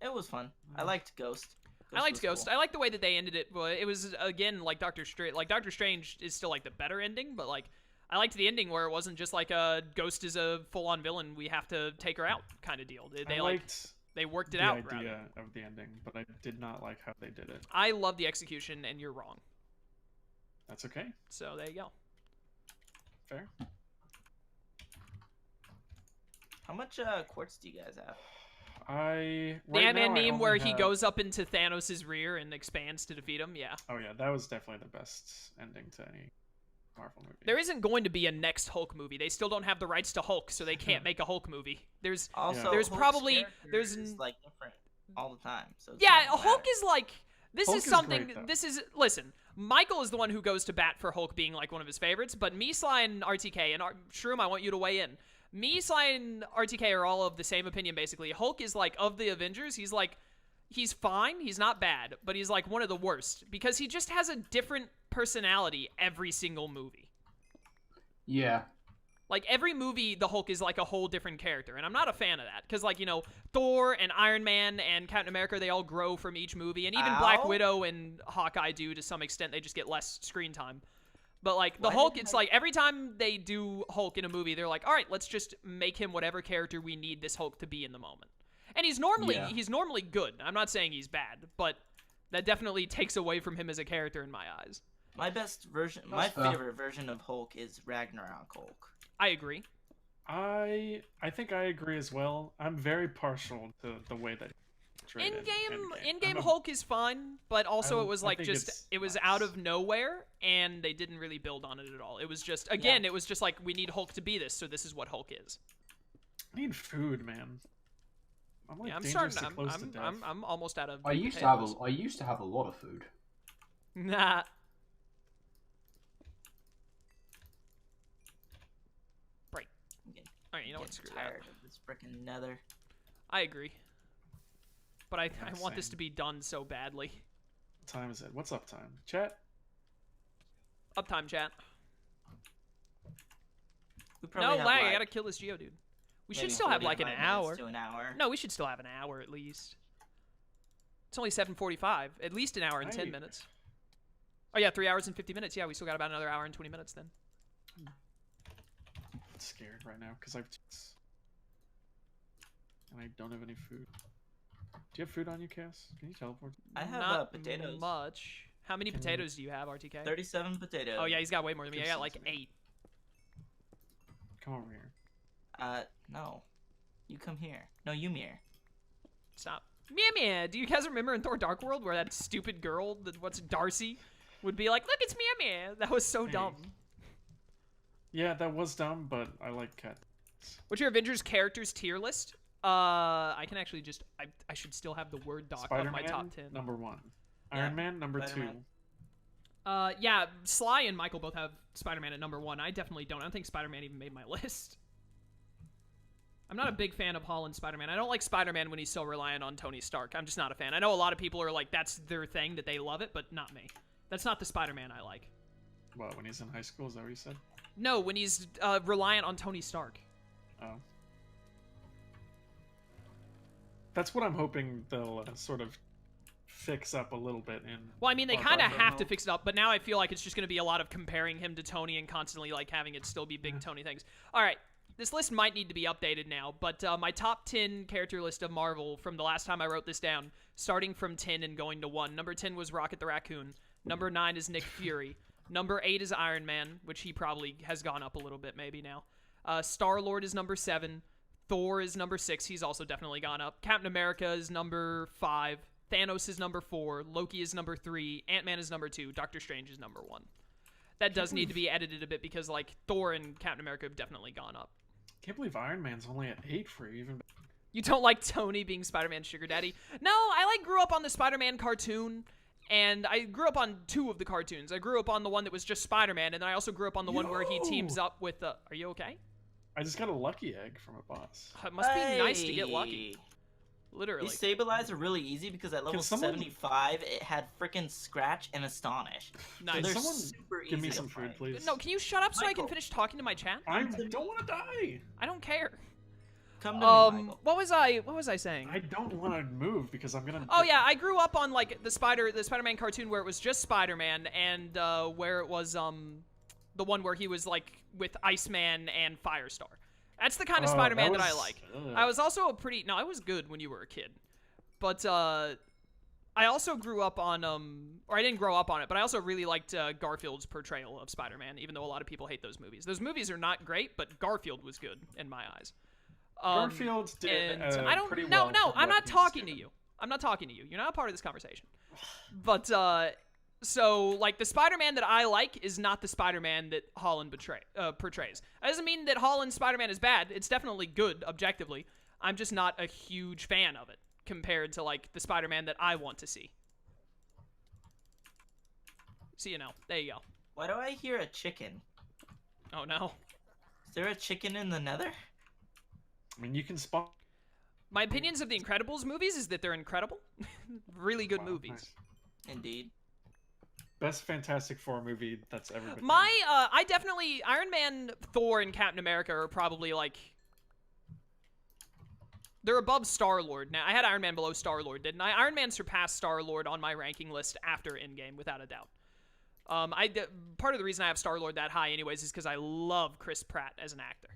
It was fun. I liked Ghost. I liked was Ghost. cool. I liked the way that they ended it, but it was, again, like Doctor Strange. Like, Doctor Strange is still, like, the better ending, but, like, I liked the ending where it wasn't just like a Ghost is a full-on villain, we have to take her out kind of deal. I liked They worked it the out. idea of the ending, but I did not like how they did it. I love the execution, and you're wrong. That's okay. So there you go. Fair. How much quartz do you guys have? The Right Ant-Man now, I meme only where he have- goes up into Thanos' rear and expands to defeat him. Yeah. Oh yeah, that was definitely the best ending to any Marvel movie. There isn't going to be a next Hulk movie. They still don't have the rights to Hulk, so they can't make a Hulk movie. There's Also, There's Hulk's probably- character there's is n- like different all the time. So it's yeah, not gonna Hulk matter. is like this Hulk is is something. great, though. This is listen. Michael is the one who goes to bat for Hulk being like one of his favorites, but me, Sly, and RTK and Shroom, I want you to weigh in. Me, Sly, and RTK are all of the same opinion basically. Hulk is like of the Avengers. He's fine. He's not bad, but he's like one of the worst because he just has a different personality every single movie. Yeah. Like, every movie, the Hulk is, like, a whole different character, and I'm not a fan of that. Because, like, you know, Thor and Iron Man and Captain America, they all grow from each movie, and even Black Ow. Widow and Hawkeye do to some extent. They just get less screen time. But, like, the Why Hulk, didn't it's I- like, every time they do Hulk in a movie, they're like, all right, let's just make him whatever character we need this Hulk to be in the moment. And he's normally good. I'm not saying he's bad, but that definitely takes away from him as a character in my eyes. My That's fair. favorite version of Hulk is Ragnarok Hulk. I agree. I think I agree as well. I'm very partial to the way that he portrayed it In-game I'm a- Hulk is fine, but also it was I like think just it's it was nice. out of nowhere, and they didn't really build on it at all. It was just it was just like we need Hulk to be this, so this is what Hulk is. I need food, man. I'm like Yeah, I'm starting. dangerously close to death. I'm almost out of. I used to have a lot of food. Nah. Right. I'm getting, All right. You know what? getting Screw that. tired of this frickin' nether. I agree. But I want this same. to be done so badly. What time is it? What's up time? Chat? Uptime, chat. We No probably have lag. I like gotta kill this Geodude. We should maybe still have like an 45 hour. minutes to an hour. No, we should still have an hour at least. It's only 7:45. At least an hour and 10 Right. minutes. Oh yeah, 3 hours and 50 minutes. Yeah, we still got about another hour and 20 minutes then. I'm scared right now because I've and I don't have any food. Do you have food on you, Cass? Can you teleport? I have Not potatoes. much. How many potatoes do you have, RTK? 37 potatoes. Oh yeah, he's got way more than me. I Give got some like to me. 8. Come over here. No. You come here. No, you mirror. Stop. Mia. Do you guys remember in Thor Dark World where that stupid girl, what's Darcy, would be like, look, it's Mia. That was so Hey. dumb. Yeah, that was dumb, but I like cat. What's your Avengers characters tier list? I can actually just, I should still have the Word doc of Spider-Man, my top 10. number 1. Yeah, Iron Man, number Spider-Man. 2. Yeah, Sly and Michael both have Spider-Man at number 1. I definitely don't. I don't think Spider-Man even made my list. I'm not a big fan of Holland's Spider-Man. I don't like Spider-Man when he's so reliant on Tony Stark. I'm just not a fan. I know a lot of people are like, that's their thing, that they love it, but not me. That's not the Spider-Man I like. What, when he's in high school? Is that what you said? No, when he's reliant on Tony Stark. Oh. That's what I'm hoping they'll sort of fix up a little bit in. Well, I mean, they Far kind of Cry. have to fix it up, but now I feel like it's just going to be a lot of comparing him to Tony and constantly like having it still be big Tony things. All right, this list might need to be updated now, but my top 10 character list of Marvel from the last time I wrote this down, starting from 10 and going to 1. Number 10 was Rocket the Raccoon. Number 9 is Nick Fury. Number 8 is Iron Man, which he probably has gone up a little bit maybe now. Star-Lord is number 7. Thor is number 6. He's also definitely gone up. Captain America is number 5. Thanos is number 4. Loki is number 3. Ant-Man is number 2. Doctor Strange is number 1. That does need to be edited a bit because, like, Thor and Captain America have definitely gone up. Can't believe Iron Man's only at 8 for you. Even. You don't like Tony being Spider-Man's sugar daddy? No, I grew up on the Spider-Man cartoon, and I grew up on 2 of the cartoons. I grew up on the one that was just Spider-Man, and then I also grew up on the one where he teams up with the... Are you okay? I just got a lucky egg from a boss. It must be nice to get lucky. Literally. He stabilized really easy because at level someone- 75, it had frickin' Scratch and Astonish. Nice. So they're Someone super give me easy some to food, fight. please. No, can you shut up so I can Michael. finish talking to my chat? I don't want to die. I don't care. Come to me, Michael. What was I saying? I don't want to move because I'm gonna. Oh yeah, I grew up on like the Spider-Man cartoon where it was just Spider-Man and where it was the one where he was like with Iceman and Firestar. That's the kind of Oh, Spider-Man that that I was- like. ugh. I was also I was good when you were a kid. But I also grew up on or I didn't grow up on it, but I also really liked Garfield's portrayal of Spider-Man, even though a lot of people hate those movies. Those movies are not great, but Garfield was good in my eyes. Garfield did. And I don't. pretty No, well no, for I'm what not he talking did. to you. I'm not talking to you. You're not a part of this conversation. But so like the Spider-Man that I like is not the Spider-Man that Holland portrays. That doesn't mean that Holland's Spider-Man is bad. It's definitely good objectively. I'm just not a huge fan of it compared to like the Spider-Man that I want to see. So you know, there you go. Why do I hear a chicken? Oh no. Is there a chicken in the nether? I mean, you can spawn. My opinions of the Incredibles movies is that they're incredible. Really good Wow, movies. nice. Indeed. Best Fantastic Four movie that's ever been. I definitely Iron Man, Thor, and Captain America are probably like they're above Star-Lord. Now I had Iron Man below Star-Lord, didn't I? Iron Man surpassed Star-Lord on my ranking list after Endgame, without a doubt. Part of the reason I have Star-Lord that high, anyways, is because I love Chris Pratt as an actor.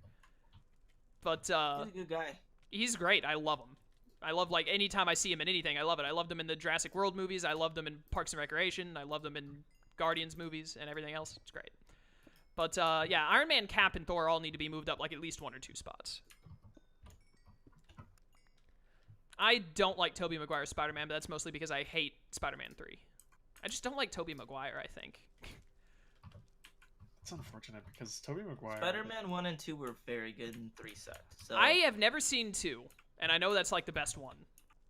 But He's a good guy. he's great. I love him. I love, like, anytime I see him in anything, I love it. I loved him in the Jurassic World movies. I loved him in Parks and Recreation. I loved him in Guardians movies and everything else. It's great. But, yeah, Iron Man, Cap, and Thor all need to be moved up, like, at least 1 or 2 spots. I don't like Tobey Maguire's Spider-Man, but that's mostly because I hate Spider-Man 3. I just don't like Tobey Maguire, I think. It's unfortunate because Tobey Maguire. Spider-Man 1 and 2 were very good and 3 sucked. So I have never seen 2, and I know that's, like, the best one.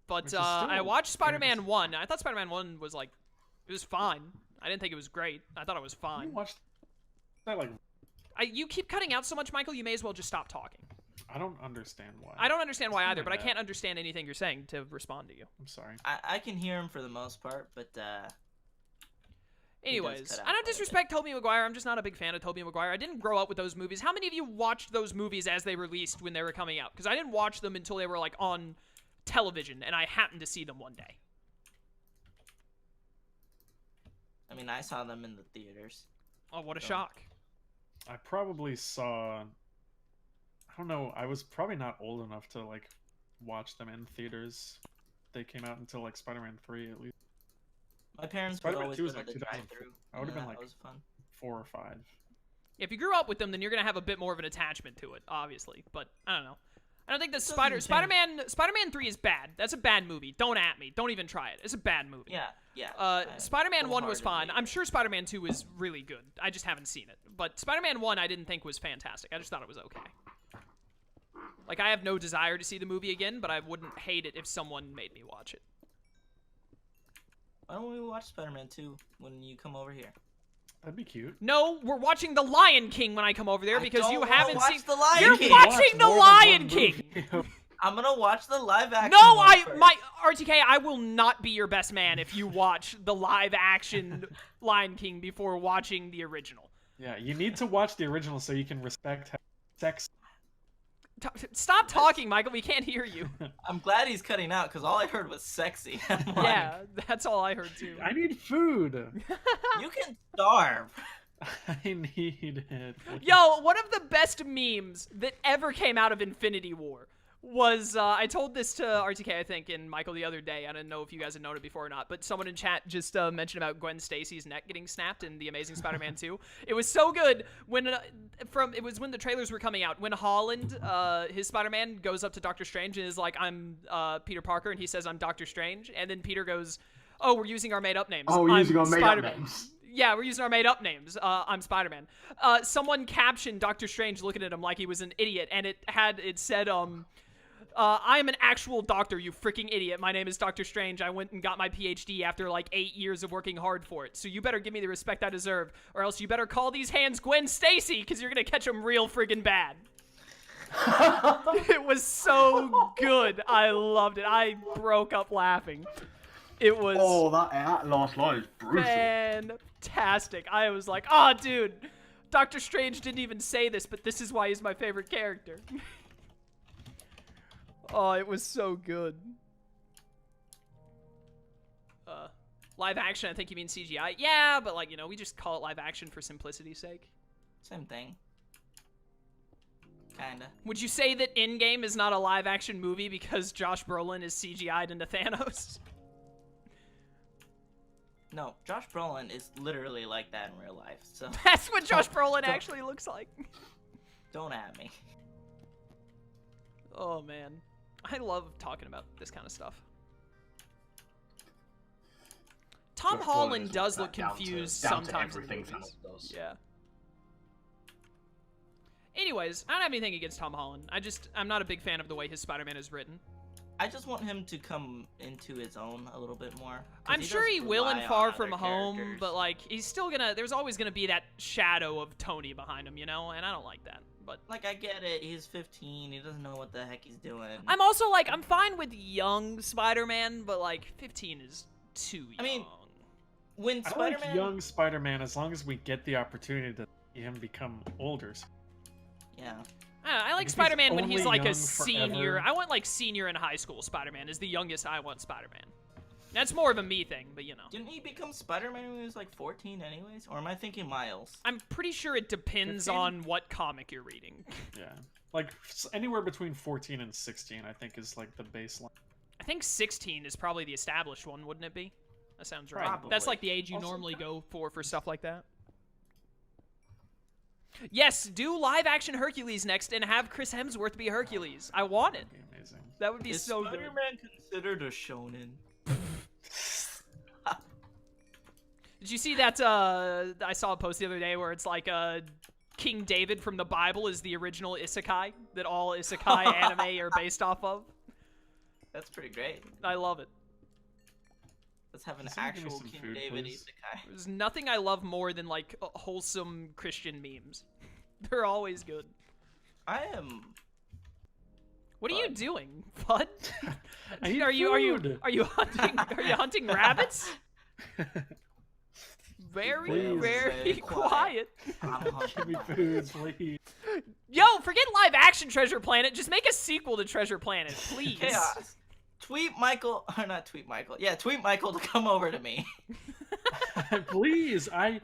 But, Which is I still watched Spider-Man good. 1. I thought Spider-Man 1 was, like, it was fine. I didn't think it was great. I thought it was You fine. watched that like. You keep cutting out so much, Michael, you may as well just stop talking. I don't understand why. I don't understand why Something either, but I like can't that. understand anything you're saying to respond to you. I'm sorry. I can hear him for the most part, but He does Anyways, cut out I don't quite a bit. disrespect Tobey Maguire. I'm just not a big fan of Tobey Maguire. I didn't grow up with those movies. How many of you watched those movies as they released when they were coming out? Because I didn't watch them until they were, like, on television, and I happened to see them one day. I mean, I saw them in the theaters. Oh, what a So- shock. I probably saw. I don't know. I was probably not old enough to like watch them in theaters. They came out until like Spider-Man 3 at least. My parents would Spider-Man always 2 go was to like the 2004. drive-thru. I would have been That like was fun. 4 or 5. If you grew up with them, then you're gonna have a bit more of an attachment to it, obviously. But I don't know. I don't think that Doesn't Spider-Man 3 is bad. That's a bad movie. Don't at me. Don't even try it. It's a bad movie. Yeah. Spider-Man 1 was fine. wholeheartedly. I'm sure Spider-Man 2 is really good. I just haven't seen it. But Spider-Man 1 I didn't think was fantastic. I just thought it was okay. Like, I have no desire to see the movie again, but I wouldn't hate it if someone made me watch it. Why don't we watch Spider-Man 2 when you come over here? That'd be cute. No, we're watching The Lion King when I come over there because you haven't seen. The Lion You're King. watching The More than Lion one King. movie. I'm gonna watch the live action. No, one first. RTK, I will not be your best man if you watch the live action Lion King before watching the original. Yeah, you need to watch the original so you can respect how sex. Stop talking, Michael. We can't hear you. I'm glad he's cutting out because all I heard was sexy. I'm like, Yeah, that's all I heard too. I need food. you can starve. I need it. Yo, one of the best memes that ever came out of Infinity War was, I told this to RTK, I think, and Michael the other day. I don't know if you guys had known it before or not, but someone in chat just mentioned about Gwen Stacy's neck getting snapped in The Amazing Spider-Man 2. It was so good when, it was when the trailers were coming out, when Holland, his Spider-Man, goes up to Doctor Strange and is like, I'm Peter Parker, and he says, I'm Doctor Strange, and then Peter goes, oh, we're using our made-up names. Oh, we're using our made-up Spider-Man." names. Yeah, we're using our made-up names. I'm Spider-Man. Someone captioned Doctor Strange looking at him like he was an idiot, and it said, I'm an actual doctor, you freaking idiot. My name is Doctor Strange. I went and got my PhD after like 8 years of working hard for it. So you better give me the respect I deserve, or else you better call these hands Gwen Stacy, because you're gonna catch them real friggin' bad. It was so good. I loved it. I broke up laughing. It was... Oh, that last line is brutal. fantastic. I was like, oh, dude, Doctor Strange didn't even say this, but this is why he's my favorite character. Oh, it was so good. Live action, I think you mean CGI. Yeah, but like, you know, we just call it live action for simplicity's sake. Same thing. Kinda. Would you say that In-Game is not a live action movie because Josh Brolin is CGI'd into Thanos? No, Josh Brolin is literally like that in real life, so That's what Josh Brolin actually looks like. don't at me. Oh, man. I love talking about this kind of stuff. Tom Josh Brolin Holland is does like look that down to- confused down to sometimes in everything movies. Thanos does. Yeah. Anyways, I don't have anything against Tom Holland. I'm not a big fan of the way his Spider-Man is written. I just want him to come into his own a little bit more. 'cause I'm sure does he will in rely Far on From other Home, characters. but like he's still there's always gonna be that shadow of Tony behind him, you know, and I don't like that. But Like, I get it, he's 15, he doesn't know what the heck he's doing. I'm also like, I'm fine with young Spider-Man, but like 15 is too young. I mean, when I Spider-Man... like young Spider-Man as long as we get the opportunity to see him become older. Yeah. I like If he's Spider-Man when he's only like a young senior. forever. I want like senior in high school Spider-Man is the youngest I want Spider-Man. That's more of a me thing, but you know. Didn't he become Spider-Man when he was like 14 anyways? Or am I thinking Miles? I'm pretty sure it depends 15? on what comic you're reading. Yeah. Like, anywhere between 14 and 16, I think, is like the baseline. I think 16 is probably the established one, wouldn't it be? That sounds right. Probably. That's like the age you Also- normally go for stuff like that. Yes, do live action Hercules next and have Chris Hemsworth be Hercules. I want it. That'd be amazing. That would be Is so good. Spider-Man considered a shonen? Did you see that? I saw a post the other day where it's like King David from the Bible is the original isekai that all isekai anime are based off of. That's pretty great. I love it. Let's have an Can someone give me actual some King food, David please? isekai. There's nothing I love more than like wholesome Christian memes. They're always good. I am... What are you Bud. doing, Bud? I need are you food. hunting rabbits? Very, Please. very quiet. I'm Give me hungry. food, please. Yo, forget live action Treasure Planet. Just make a sequel to Treasure Planet, please. Chaos. Tweet Michael, or not tweet Michael. Yeah, tweet Michael to come over to me. Please, I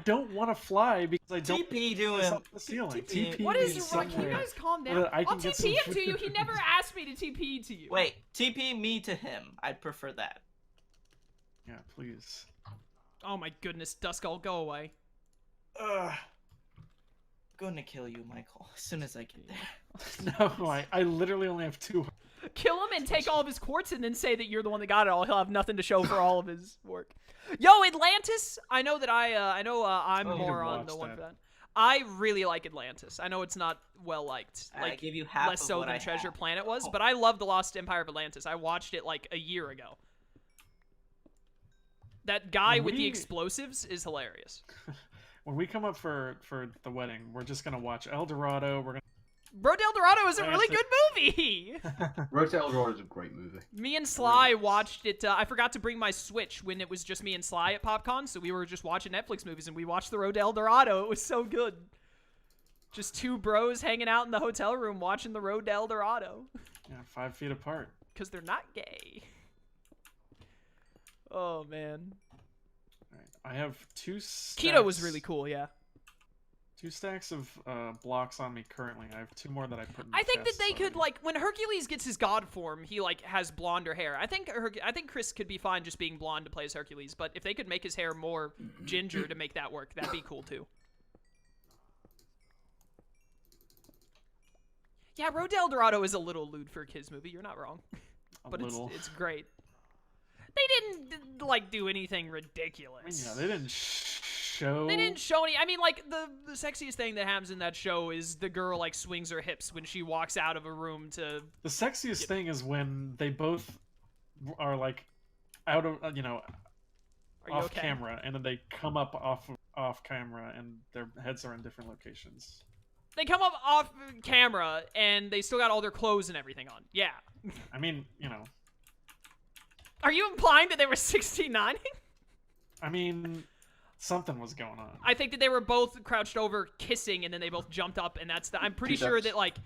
don't want to fly because I don't. TP to It's him. up the ceiling. TP. TP What is me wrong? Can you somewhere. guys calm so down? that I I'll can get some TP him to you. food. He never asked me to TP to you. Wait, TP me to him. I'd prefer that. Yeah, please. Oh my goodness, Duskull, go away. I'm going to kill you, Michael, as soon as I get there. No, I literally only have 2. Kill him and take all of his quartz and then say that you're the one that got it all. He'll have nothing to show for all of his work. Yo, Atlantis! I know that I'm more on the one for that. I really like Atlantis. I know it's not well liked. Like, I give you half less of so what than I Treasure have. Planet was, but I love The Lost Empire of Atlantis. I watched it like a year ago. That guy with the explosives is hilarious. When we come up for the wedding, we're just gonna watch El Dorado. We're gonna. Road to El Dorado is a really good movie. Road to El Dorado is a great movie. Me and Sly watched it. I forgot to bring my Switch when it was just me and Sly at PopCon, so we were just watching Netflix movies, and we watched The Road to El Dorado. It was so good. Just 2 bros hanging out in the hotel room watching The Road to El Dorado. Yeah, 5 feet apart. Because they're not gay. Oh, man. All right. I have 2 stacks. Keto was really cool, yeah. 2 stacks of blocks on me currently. I have 2 more that I put in the I think that chest they could, already. like, when Hercules gets his god form, he, like, has blonder hair. I think Chris could be fine just being blonde to play as Hercules, but if they could make his hair more ginger to make that work, that'd be cool, too. Yeah, Road to El Dorado is a little lewd for a kids movie. You're not wrong. But it's great. They didn't, like, do anything ridiculous. I mean, yeah, they didn't show. They didn't show any. I mean, like, the sexiest thing that happens in that show is the girl, like, swings her hips when she walks out of a room to... The sexiest thing is when they both are, like, out of, off okay? camera, and then they come up off camera, and their heads are in different locations. They come up off camera, and they still got all their clothes and everything on. Yeah. I mean, Are you implying that they were 69ing? I mean, something was going on. I think that they were both crouched over kissing, and then they both jumped up, and I'm pretty sure that, like,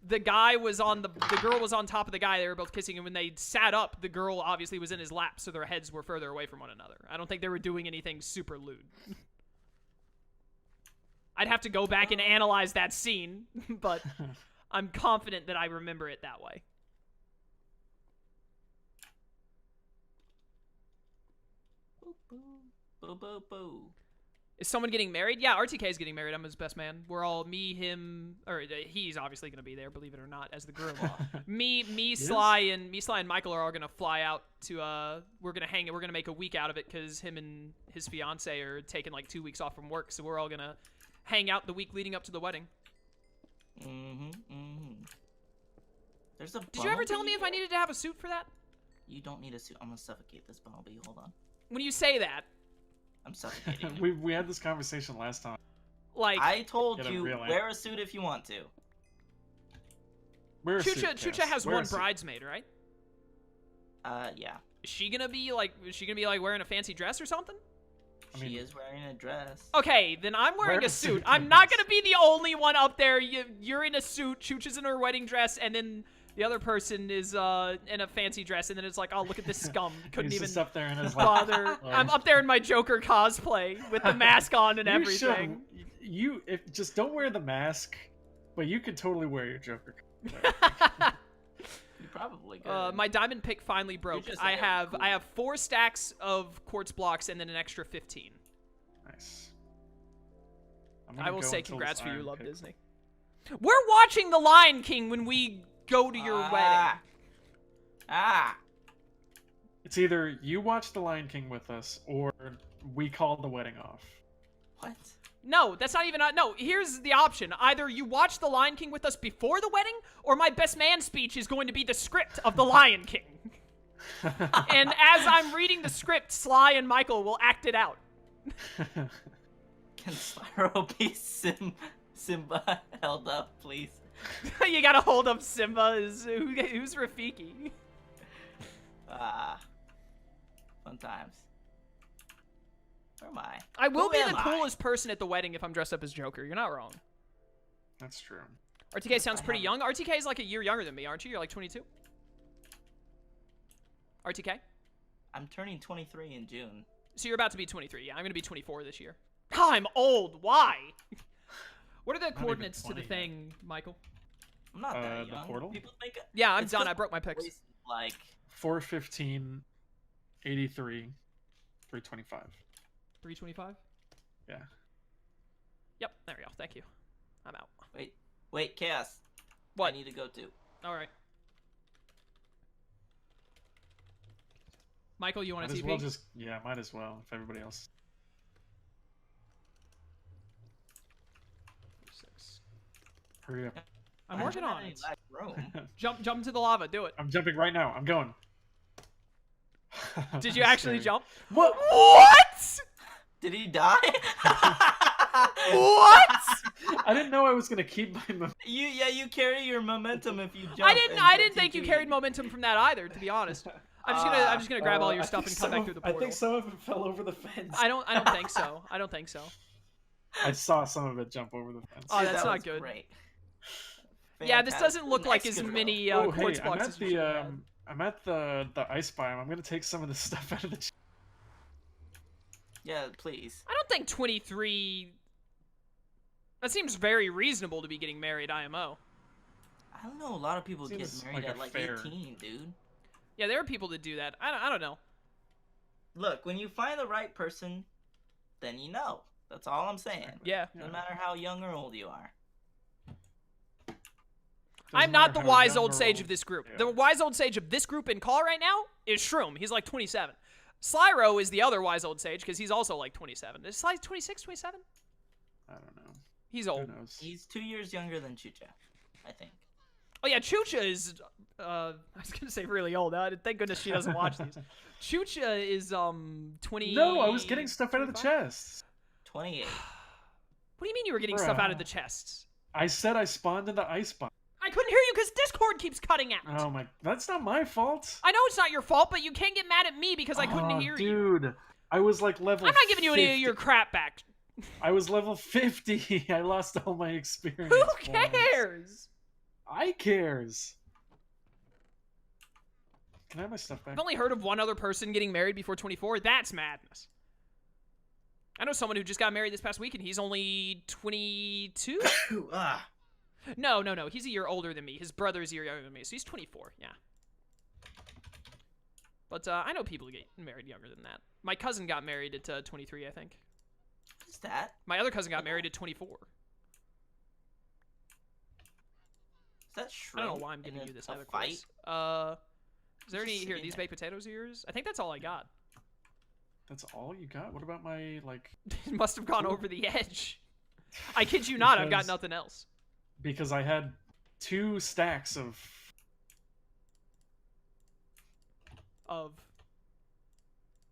the guy was on the girl was on top of the guy. They were both kissing, and when they sat up, the girl obviously was in his lap, so their heads were further away from one another. I don't think they were doing anything super lewd. I'd have to go back and analyze that scene, but I'm confident that I remember it that way. Boo, boo, boo. Is someone getting married? Yeah, RTK is getting married. I'm his best man. We're all me, or he's obviously going to be there, believe it or not, as the groom. me, Sly, and Michael are all going to fly out to. We're going to hang. We're going to make a week out of it because him and his fiance are taking like 2 weeks off from work, so we're all going to hang out the week leading up to the wedding. There's a. Did you ever tell me if I needed to have a suit for that? You don't need a suit. I'm gonna suffocate this bumblebee. Hold on. When you say that, I'm suffocating you. we had this conversation last time. like I told you, real wear a suit if you want to. Wear a suit, Chucha Cass. has Wear a one suit. bridesmaid, right? Yeah. Is she gonna be like wearing a fancy dress or something? She is wearing a dress. Okay, then I'm wearing Wear a a suit. suit, I'm not please. gonna be the only one up there. You're in a suit, Chooch is in her wedding dress, and then the other person is in a fancy dress, and then it's like, oh, look at this scum. Couldn't He's even just up there in his like, bother. I'm up there in my Joker cosplay with the mask on and You should- everything. if just don't wear the mask, but you could totally wear your Joker. You probably could. My diamond pick finally broke. just I saying, have cool. 4 stacks of quartz blocks and then an extra 15. Nice. I will say until congrats this for you, iron Love pick- Disney. We're watching The Lion King when we go to your wedding. It's either you watch The Lion King with us, or we call the wedding off. What? No, that's not even. No, here's the option. Either you watch The Lion King with us before the wedding, or my best man speech is going to be the script of The Lion King. And as I'm reading the script, Sly and Michael will act it out. Can Spyro be Simba held up, please? You gotta hold up Simba. Who's Rafiki? Fun times. Where am I? I will Who be am the I? coolest person at the wedding if I'm dressed up as Joker. You're not wrong. That's true. RTK sounds pretty young. RTK is like a year younger than me, aren't you? You're like 22? RTK? I'm turning 23 in June. So you're about to be 23. Yeah, I'm going to be 24 this year. Oh, I'm old. Why? What are the coordinates to the 20 yet. thing, Michael? I'm not that The young. portal? People think Yeah, I'm it's done. 'cause I broke my picks. voice, like 415, 83, 325. 325? Yeah. Yep, there we go. Thank you. I'm out. Wait, Chaos. What? I need to go too. All right. Michael, you want Might to as TP? well just might as well if everybody else. 6. Hurry up. I'm working on it. Room. Jump into the lava. Do it. I'm jumping right now. I'm going. Did you actually Scary. jump? What? What? Did he die? What? I didn't know I was gonna keep my. You carry your momentum if you jump. I and didn't think you TP. carried momentum from that either, to be honest. I'm just gonna grab all your stuff and come back through the portal. I think some of it fell over the fence. I don't think so. I don't think so. I saw some of it jump over the fence. Oh, Dude, that's that not was good. Great. Yeah, this doesn't look like Next as good many Oh, quartz hey, blocks as you should have had. I'm at the ice biome. I'm gonna take some of the stuff out of the. Yeah, please. I don't think 23. That seems very reasonable to be getting married, IMO. I don't know. A lot of people get Seems married like a at like fair- 18, dude. Yeah, there are people that do that. I don't know. Look, when you find the right person, then you know. That's all I'm saying. Yeah. Yeah. No matter how young or old you are. I'm Doesn't not the matter how wise young old or sage old- of this group. Yeah. The wise old sage of this group in call right now is Shroom. He's like 27. Slyro is the other wise old sage because he's also like 27. Is Sly 26, 27? I don't know. He's Who old. knows? He's 2 years younger than Chucha, I think. Oh yeah, Chucha is. I was gonna say really old. Thank goodness she doesn't watch these. Chucha is 20. No, I was getting stuff out of the 25? chest. 28. What do you mean you were getting stuff out of the chests? I said I spawned in the ice biome. I couldn't hear you because Discord keeps cutting out. Oh my, that's not my fault. I know it's not your fault, but you can't get mad at me because I couldn't hear you. Dude, I was like level. I'm not giving you any 50. of your crap back. I was level 50. I lost all my experience. Who points. cares? I cares. Can I have my stuff back? I've only heard of one other person getting married before 24. That's madness. I know someone who just got married this past week, and he's only 22? Ah. No. He's a year older than me. His brother's a year younger than me, so he's 24, yeah. But I know people who get married younger than that. My cousin got married at 23, I think. What's that? My other cousin got married at 24. Is that shrimp? I don't know why I'm giving in you this a other fight? quiz. Is there Just any here? sitting These there. baked potatoes are yours? I think that's all I got. That's all you got? What about my like? It must have gone over the edge. I kid you not. I've got Because- nothing else. Because I had 2 stacks of Of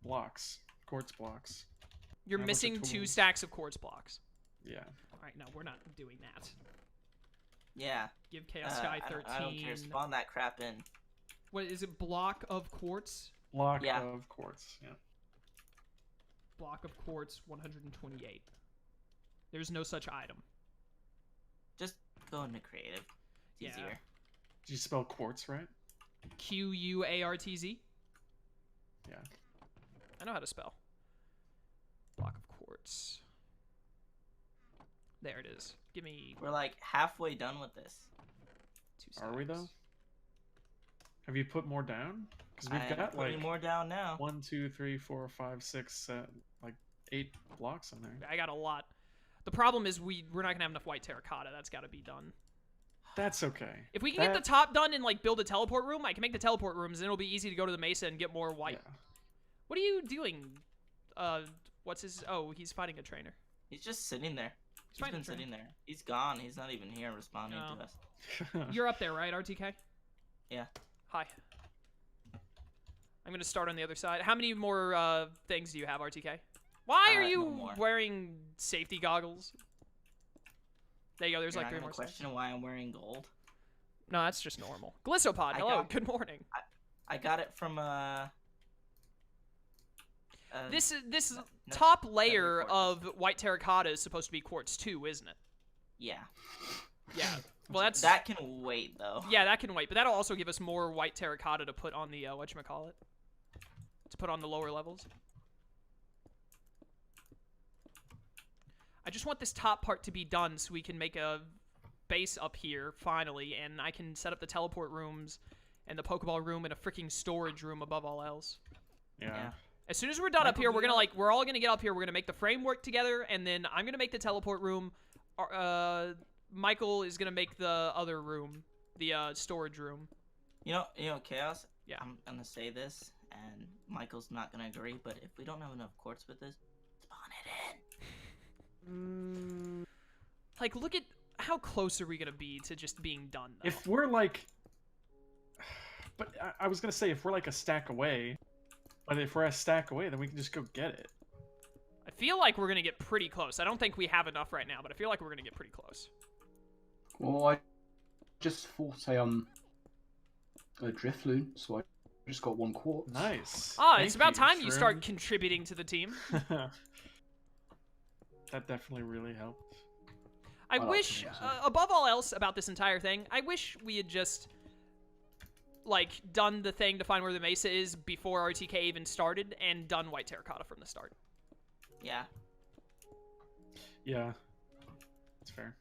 blocks, quartz blocks. you're And a bunch of missing 2 tools. stacks of quartz blocks. Yeah. All right, no, we're not doing that. Yeah. Give Chaos Sky 13. I don't care. Spawn that crap in. What is it? Block of quartz. Block Yeah. of quartz. Yeah. Block of quartz 128. There's no such item. Just go into creative. It's Yeah. easier. Did you spell quartz right? QUARTZ. Yeah. I know how to spell. Block of quartz. There it is. Give me We're like halfway done with this. 2 seconds. Are we though? Have you put more down? Because we've I'm got putting like more down now. 1, 2, 3, 4, 5, 6, like 8 blocks in there. I got a lot. The problem is we're not gonna have enough white terracotta. That's got to be done. That's okay. If we can get the top done and like build a teleport room, I can make the teleport rooms, and it'll be easy to go to the mesa and get more white. Yeah. What are you doing? What's his? Oh, he's fighting a trainer. He's just sitting there. He's fighting been a trainer. sitting there. He's gone. He's not even here responding No. to us. You're up there, right, RTK? Yeah. Hi. I'm gonna start on the other side. How many more things do you have, RTK? Why are No you more. wearing safety goggles? There you go. There's You're like not 3 gonna more. question why I'm wearing gold. No, that's just normal. Glissopod, I hello. got- Good morning. I got it from This no- top layer quartz. of white terracotta is supposed to be quartz too, isn't it? Yeah. Yeah. Well, that's That can wait though. yeah, that can wait, but that'll also give us more white terracotta to put on the whatchamacallit? To put on the lower levels. I just want this top part to be done so we can make a base up here finally, and I can set up the teleport rooms and the Pokeball room and a freaking storage room above all else. Yeah. Yeah. As soon as we're done up here, we're gonna we're all gonna get up here. We're gonna make the framework together, and then I'm gonna make the teleport room. Michael is gonna make the other room, the storage room. You know, Chaos. Yeah. I'm gonna say this, and Michael's not gonna agree, but if we don't have enough quartz with this, spawn it in. Like, look at how close are we gonna be to just being done? Though? If we're like, but I was gonna say if we're like a stack away, but if we're a stack away, then we can just go get it. I feel like we're gonna get pretty close. I don't think we have enough right now, but I feel like we're gonna get pretty close. Well, I just fought a drift loon, so I just got 1 quartz. Nice. It's about time you start contributing to the team. That definitely really helped. I wish, above all else about this entire thing, I wish we had just, like, done the thing to find where the mesa is before RTK even started, and done white terracotta from the start. Yeah. Yeah. That's fair.